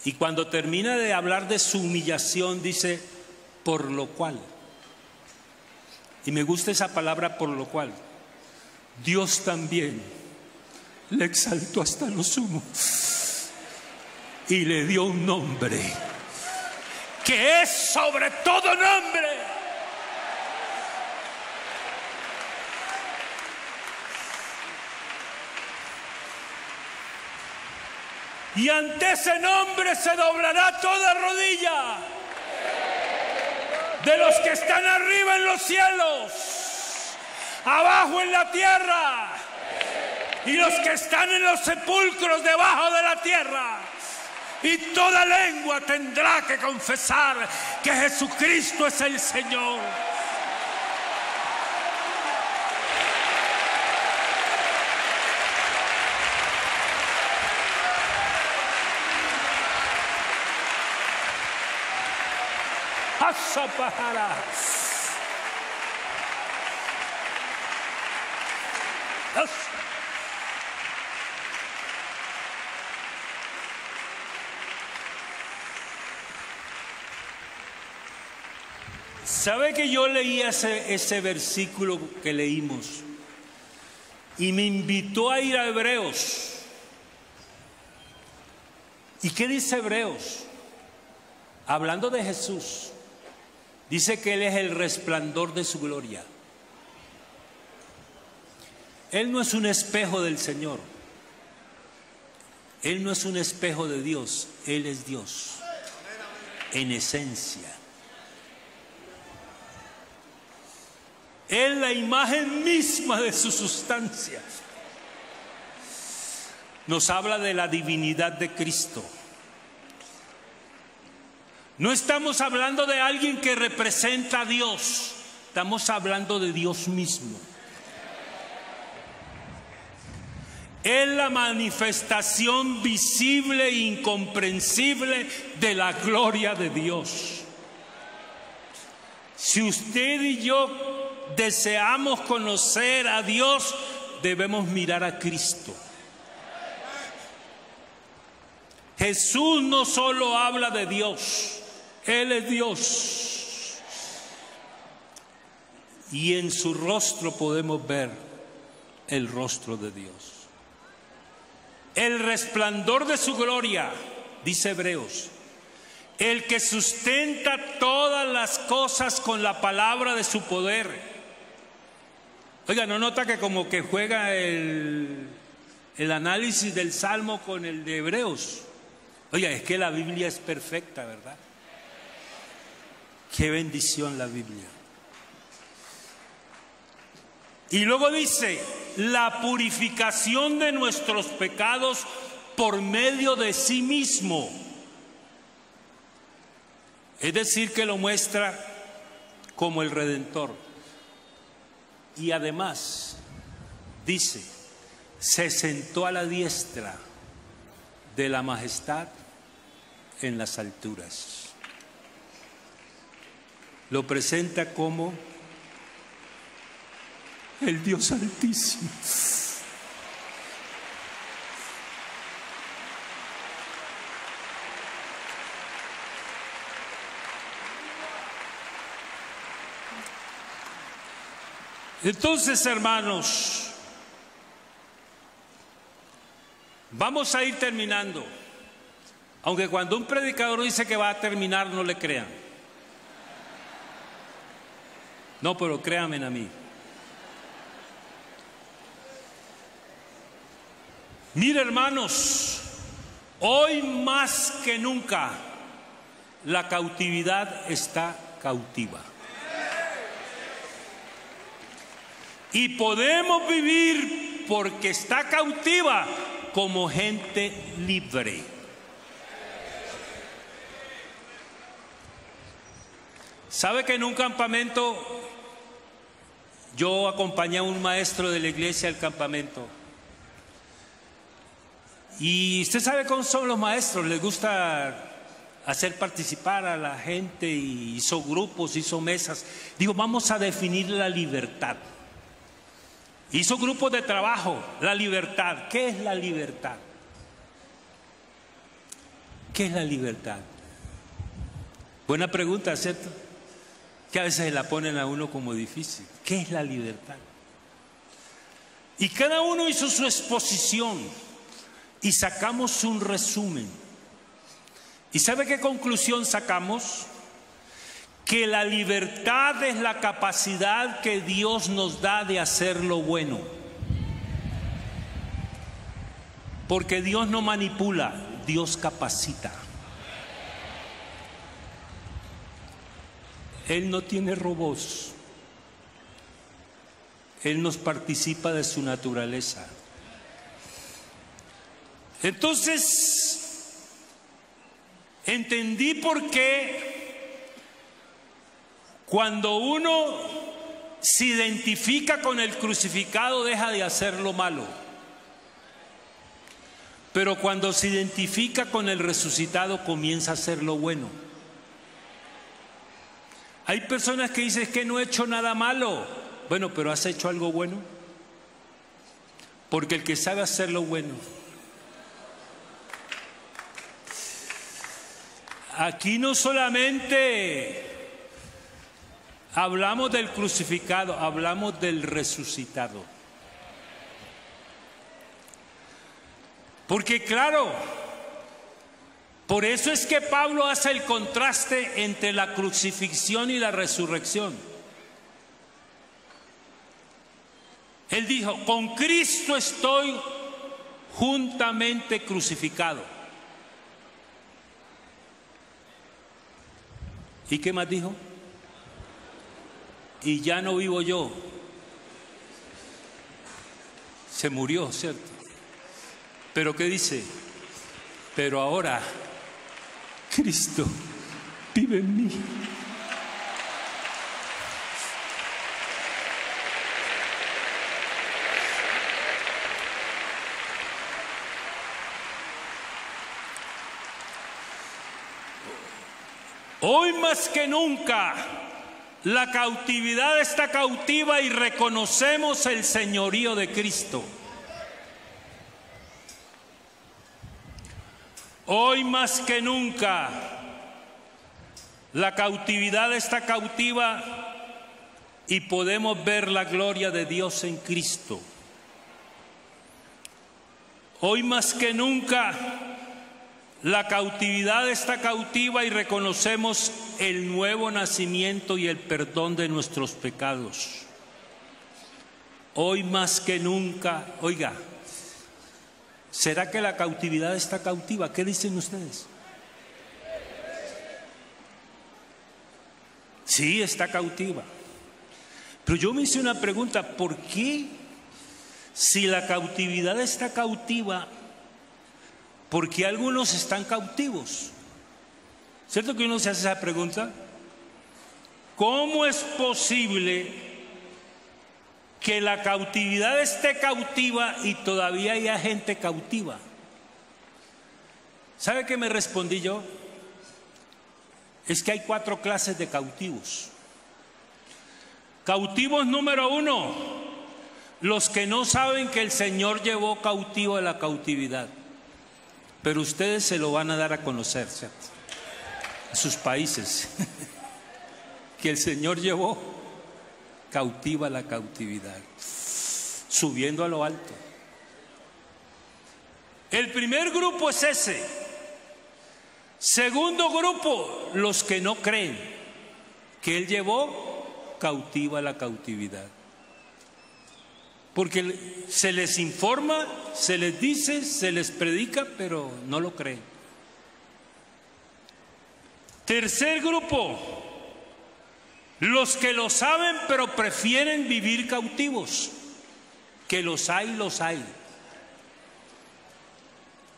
Y cuando termina de hablar de su humillación, dice: por lo cual. Y me gusta esa palabra, por lo cual. Dios también le exaltó hasta lo sumo y le dio un nombre que es sobre todo nombre. Y ante ese nombre se doblará toda rodilla, de los que están arriba en los cielos, abajo en la tierra, y los que están en los sepulcros debajo de la tierra. Y toda lengua tendrá que confesar que Jesucristo es el Señor. Asapahara. ¿Sabe que yo leía ese versículo que leímos y me invitó a ir a Hebreos? ¿Y qué dice Hebreos? Hablando de Jesús, dice que Él es el resplandor de su gloria. Él no es un espejo del Señor. Él no es un espejo de Dios. Él es Dios. en esencia. Es la imagen misma de su sustancia. Nos habla de la divinidad de Cristo. No estamos hablando de alguien que representa a Dios, estamos hablando de Dios mismo. Es la manifestación visible e incomprensible de la gloria de Dios. Si usted y yo deseamos conocer a Dios, debemos mirar a Cristo. Jesús no solo habla de Dios, Él es Dios. Y en su rostro podemos ver el rostro de Dios. El resplandor de su gloria, dice Hebreos, el que sustenta todas las cosas con la palabra de su poder. Oiga, ¿no nota que como que juega el análisis del Salmo con el de Hebreos? Oiga, es que la Biblia es perfecta, ¿verdad? Qué bendición la Biblia. Y luego dice, la purificación de nuestros pecados por medio de sí mismo. Es decir, que lo muestra como el Redentor. Y además, dice, se sentó a la diestra de la majestad en las alturas. Lo presenta como el Dios Altísimo. Entonces, hermanos, vamos a ir terminando. Aunque cuando un predicador dice que va a terminar, no le crean. No, pero créanme a mí. Mire, hermanos, hoy más que nunca la cautividad está cautiva. Y podemos vivir porque está cautiva como gente libre. ¿Sabe que en un campamento yo acompañé a un maestro de la iglesia al campamento? Y usted sabe cómo son los maestros, les gusta hacer participar a la gente, y hizo grupos, hizo mesas. Digo, vamos a definir la libertad. Hizo grupos de trabajo, la libertad. ¿Qué es la libertad? ¿Qué es la libertad? Buena pregunta, ¿cierto? Que a veces la ponen a uno como difícil. ¿Qué es la libertad? Y cada uno hizo su exposición y sacamos un resumen. ¿Y sabe qué conclusión sacamos? Que la libertad es la capacidad que Dios nos da de hacer lo bueno. Porque Dios no manipula, Dios capacita. Él no tiene robots. Él nos participa de su naturaleza. Entonces, entendí por qué cuando uno se identifica con el crucificado deja de hacer lo malo. Pero cuando se identifica con el resucitado comienza a hacer lo bueno. Hay personas que dicen que no he hecho nada malo. Bueno, pero ¿has hecho algo bueno? Porque el que sabe hacer lo bueno. Aquí no solamente hablamos del crucificado, hablamos del resucitado. Porque claro, por eso es que Pablo hace el contraste entre la crucifixión y la resurrección. Él dijo, con Cristo estoy juntamente crucificado. ¿Y qué más dijo? Y ya no vivo yo. Se murió, ¿cierto? Pero ¿qué dice? Pero ahora Cristo vive en mí. Hoy más que nunca, la cautividad está cautiva y reconocemos el señorío de Cristo. Hoy más que nunca, la cautividad está cautiva y podemos ver la gloria de Dios en Cristo. Hoy más que nunca, la cautividad está cautiva y reconocemos el nuevo nacimiento y el perdón de nuestros pecados. Hoy más que nunca, oiga, ¿será que la cautividad está cautiva? ¿Qué dicen ustedes? Sí, está cautiva. Pero yo me hice una pregunta, ¿por qué si la cautividad está cautiva, por qué algunos están cautivos? ¿Cierto que uno se hace esa pregunta? ¿Cómo es posible que la cautividad esté cautiva y todavía haya gente cautiva? ¿Sabe qué me respondí yo? Es que hay 4 clases de cautivos. Cautivos número 1, los que no saben que el Señor llevó cautivo a la cautividad. Pero ustedes se lo van a dar a conocer, ¿cierto? En sus países. Que el Señor llevó cautiva la cautividad, subiendo a lo alto. El primer grupo es ese. Segundo grupo, los que no creen que Él llevó cautiva la cautividad. Porque se les informa, se les dice, se les predica, pero no lo creen. Tercer grupo, los que lo saben, pero prefieren vivir cautivos. Que los hay, los hay.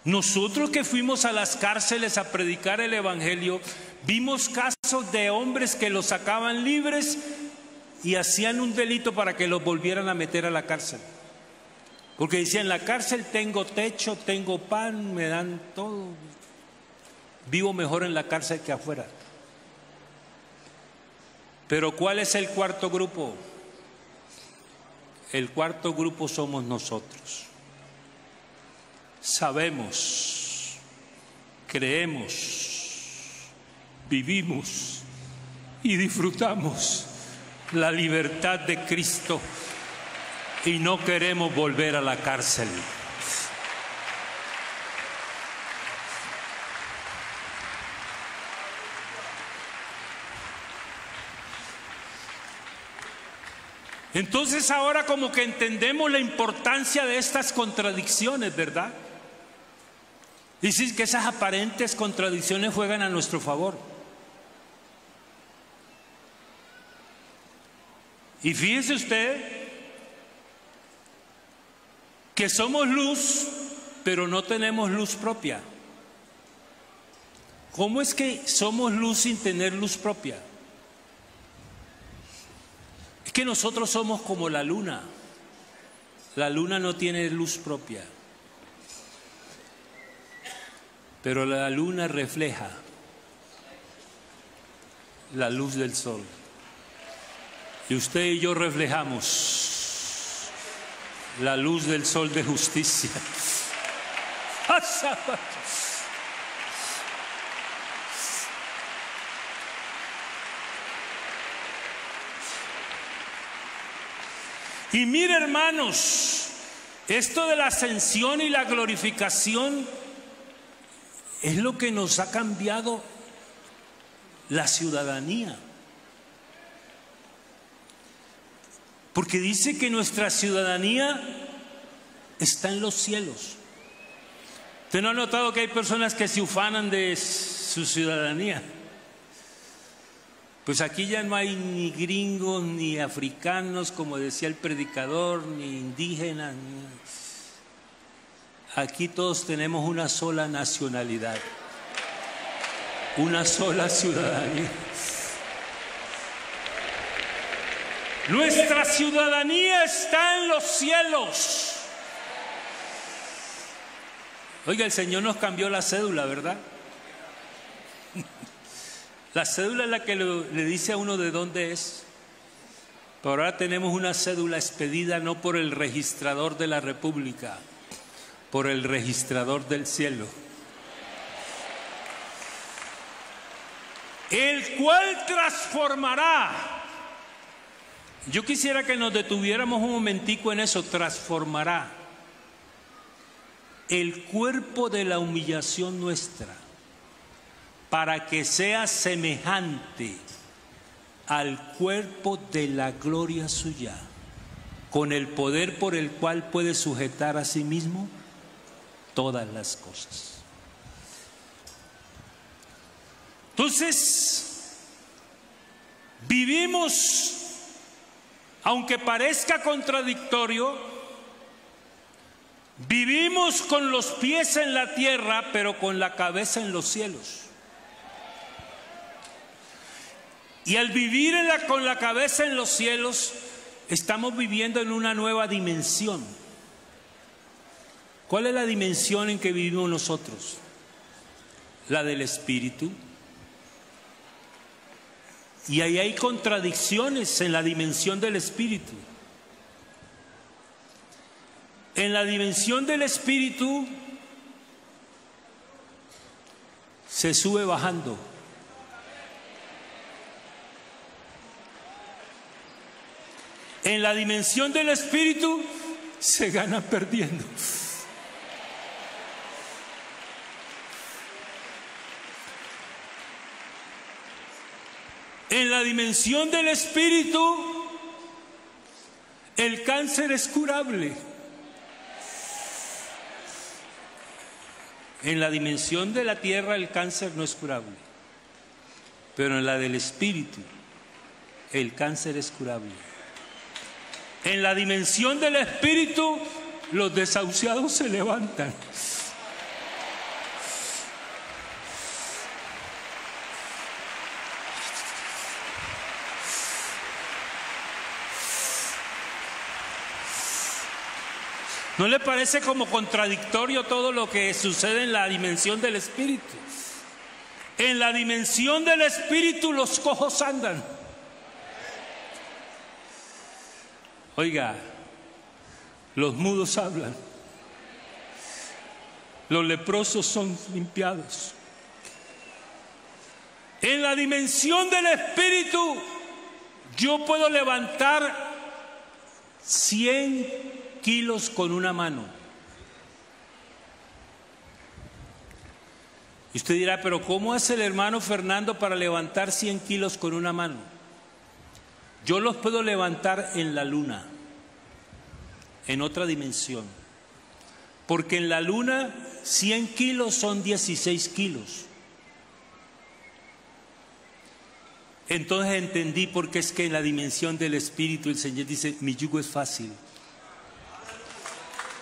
Nosotros que fuimos a las cárceles a predicar el evangelio, vimos casos de hombres que los sacaban libres y hacían un delito para que los volvieran a meter a la cárcel. Porque decían, en la cárcel tengo techo, tengo pan, me dan todo. Vivo mejor en la cárcel que afuera. Pero ¿cuál es el cuarto grupo? El cuarto grupo somos nosotros. Sabemos, creemos, vivimos y disfrutamos la libertad de Cristo y no queremos volver a la cárcel. Entonces ahora como que entendemos la importancia de estas contradicciones, ¿verdad? Dicen que esas aparentes contradicciones juegan a nuestro favor. Y fíjese usted que somos luz, pero no tenemos luz propia. ¿Cómo es que somos luz sin tener luz propia? Es que nosotros somos como la luna. La luna no tiene luz propia, pero la luna refleja la luz del sol. Y usted y yo reflejamos la luz del sol de justicia. Y mire, hermanos, esto de la ascensión y la glorificación es lo que nos ha cambiado la ciudadanía. Porque dice que nuestra ciudadanía está en los cielos. ¿Usted no ha notado que hay personas que se ufanan de su ciudadanía? Pues aquí ya no hay ni gringos, ni africanos, como decía el predicador, ni indígenas. Aquí todos tenemos una sola nacionalidad, una sola ciudadanía. Nuestra ciudadanía está en los cielos. Oiga, el Señor nos cambió la cédula, ¿verdad? La cédula es la que le dice a uno de dónde es. Pero ahora tenemos una cédula expedida no por el registrador de la República, por el registrador del cielo, el cual transformará. Yo quisiera que nos detuviéramos un momentico en eso. Transformará el cuerpo de la humillación nuestra para que sea semejante al cuerpo de la gloria suya, con el poder por el cual puede sujetar a sí mismo todas las cosas. Entonces, vivimos, aunque parezca contradictorio, vivimos con los pies en la tierra, pero con la cabeza en los cielos. Y al vivir con la cabeza en los cielos, estamos viviendo en una nueva dimensión. ¿Cuál es la dimensión en que vivimos nosotros? La del Espíritu. Y ahí hay contradicciones en la dimensión del Espíritu. En la dimensión del Espíritu se sube bajando. En la dimensión del Espíritu se gana perdiendo. En la dimensión del Espíritu, el cáncer es curable. En la dimensión de la tierra, el cáncer no es curable. Pero en la del Espíritu, el cáncer es curable. En la dimensión del Espíritu, los desahuciados se levantan. ¿No le parece como contradictorio todo lo que sucede en la dimensión del Espíritu? En la dimensión del Espíritu los cojos andan. Oiga, los mudos hablan, los leprosos son limpiados. En la dimensión del Espíritu yo puedo levantar 100 kilos con una mano. Y usted dirá, pero ¿cómo hace el hermano Fernando para levantar 100 kilos con una mano? Yo los puedo levantar en la luna, en otra dimensión. Porque en la luna 100 kilos son 16 kilos. Entonces entendí por qué es que en la dimensión del Espíritu el Señor dice, mi yugo es fácil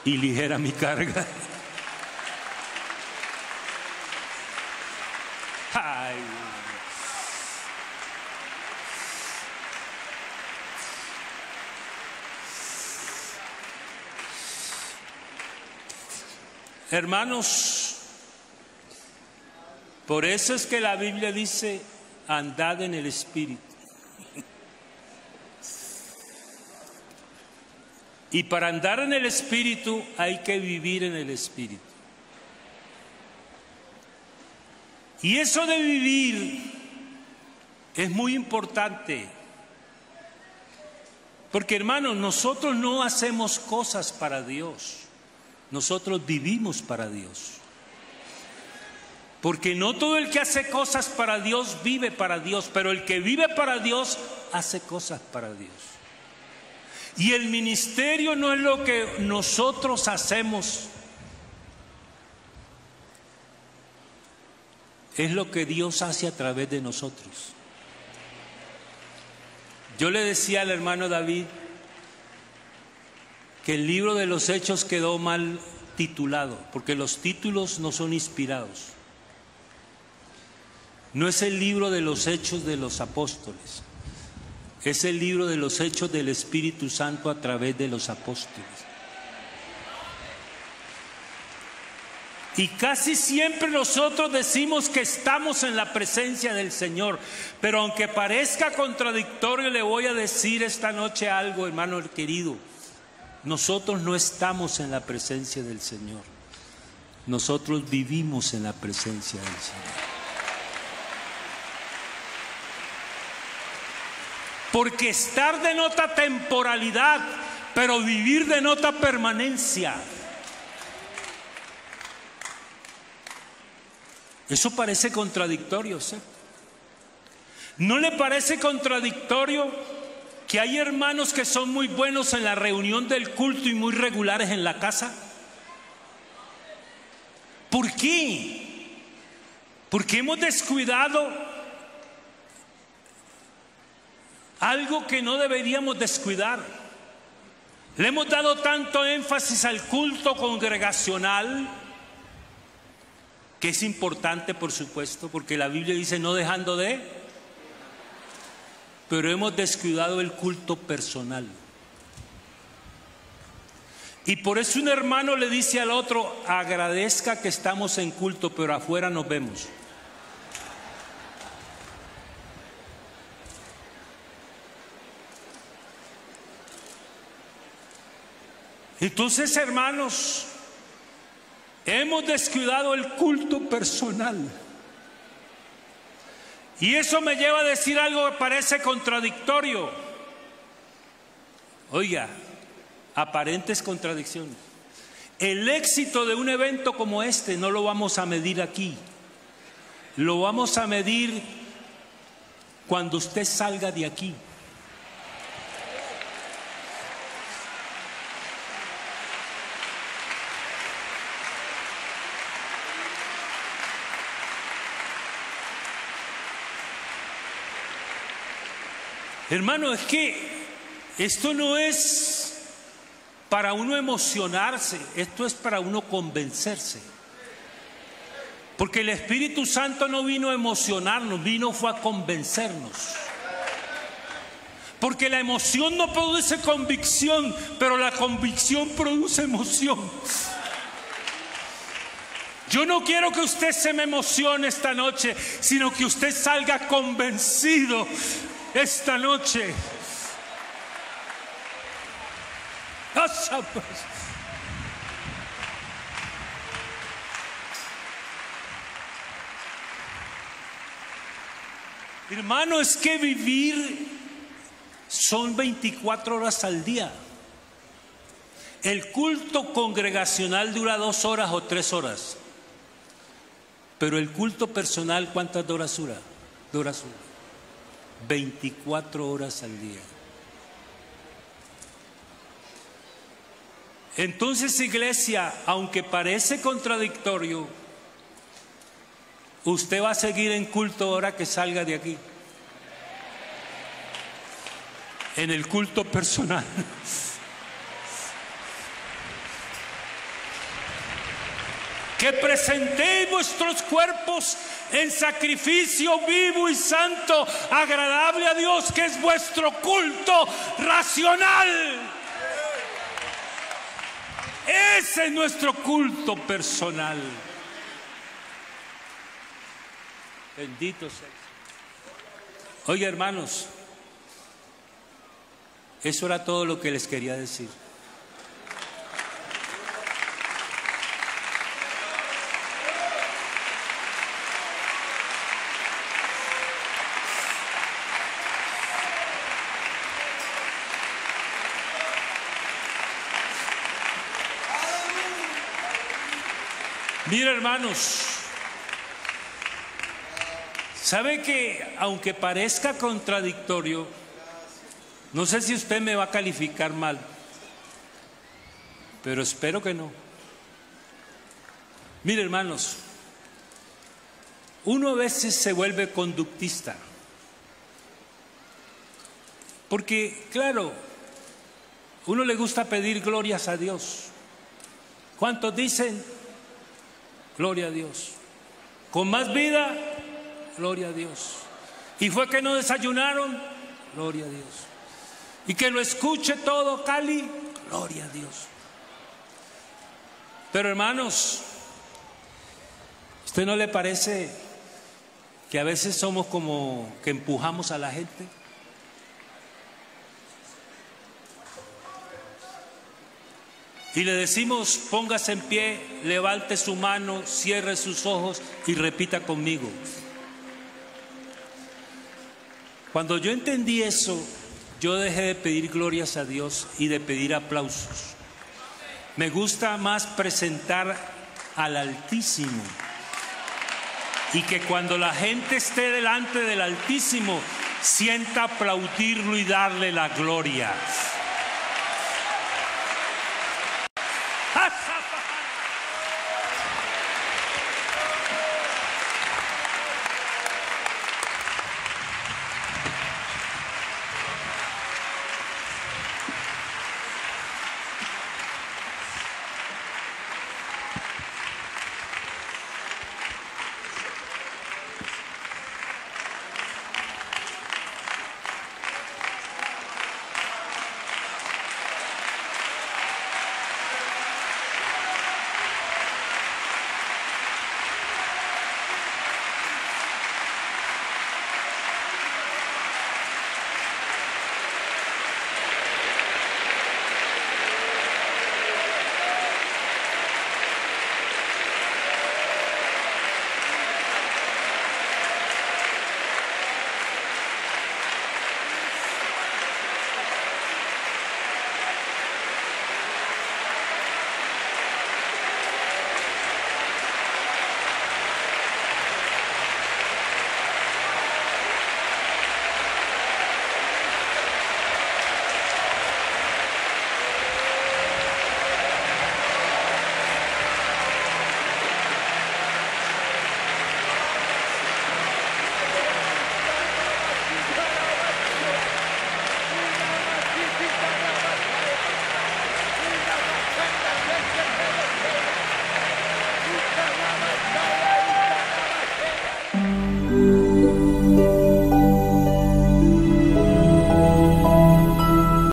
y ligera mi carga. Ay. Hermanos, por eso es que la Biblia dice, andad en el Espíritu. Y para andar en el Espíritu hay que vivir en el Espíritu. Y eso de vivir es muy importante. Porque hermanos, nosotros no hacemos cosas para Dios. Nosotros vivimos para Dios. Porque no todo el que hace cosas para Dios vive para Dios, pero el que vive para Dios hace cosas para Dios. Y el ministerio no es lo que nosotros hacemos, es lo que Dios hace a través de nosotros. Yo le decía al hermano David que el libro de los Hechos quedó mal titulado, porque los títulos no son inspirados. No es el libro de los Hechos de los Apóstoles, es el libro de los Hechos del Espíritu Santo a través de los apóstoles. Y casi siempre nosotros decimos que estamos en la presencia del Señor, pero aunque parezca contradictorio, le voy a decir esta noche algo, hermano querido. Nosotros no estamos en la presencia del Señor, nosotros vivimos en la presencia del Señor. Porque estar denota temporalidad, pero vivir denota permanencia. Eso parece contradictorio, ¿sí? ¿No le parece contradictorio que hay hermanos que son muy buenos en la reunión del culto y muy regulares en la casa? ¿Por qué? Porque hemos descuidado algo que no deberíamos descuidar. Le hemos dado tanto énfasis al culto congregacional, que es importante, por supuesto, porque la Biblia dice no dejando de, pero hemos descuidado el culto personal. Y por eso un hermano le dice al otro, agradezca que estamos en culto, pero afuera nos vemos. Entonces, hermanos, hemos descuidado el culto personal. Y eso me lleva a decir algo que parece contradictorio. Oiga, aparentes contradicciones. El éxito de un evento como este no lo vamos a medir aquí. Lo vamos a medir cuando usted salga de aquí. Hermano, es que esto no es para uno emocionarse, esto es para uno convencerse. Porque el Espíritu Santo no vino a emocionarnos, fue a convencernos. Porque la emoción no produce convicción, pero la convicción produce emoción. Yo no quiero que usted se me emocione esta noche, sino que usted salga convencido esta noche. Hermano, es que vivir son 24 horas al día. El culto congregacional dura 2 horas o 3 horas. Pero el culto personal, ¿cuántas horas dura? 24 horas al día. Entonces, iglesia, aunque parece contradictorio, usted va a seguir en culto ahora que salga de aquí. En el culto personal. Que presentéis vuestros cuerpos en sacrificio vivo y santo, agradable a Dios, que es vuestro culto racional. Ese es nuestro culto personal. Bendito sea. Oye, hermanos, eso era todo lo que les quería decir. Mira, hermanos, ¿sabe que aunque parezca contradictorio, no sé si usted me va a calificar mal, pero espero que no? Mire, hermanos, uno a veces se vuelve conductista Porque, claro, uno le gusta pedir glorias a Dios. ¿Cuántos dicen? Gloria a Dios. Con más vida, gloria a Dios. Y fue que no desayunaron, gloria a Dios. Y que lo escuche todo Cali, gloria a Dios. Pero hermanos, ¿usted no le parece que a veces somos como que empujamos a la gente? Y le decimos, póngase en pie, levante su mano, cierre sus ojos y repita conmigo. Cuando yo entendí eso, yo dejé de pedir glorias a Dios y de pedir aplausos. Me gusta más presentar al Altísimo. Y que cuando la gente esté delante del Altísimo, sienta aplaudirlo y darle la gloria.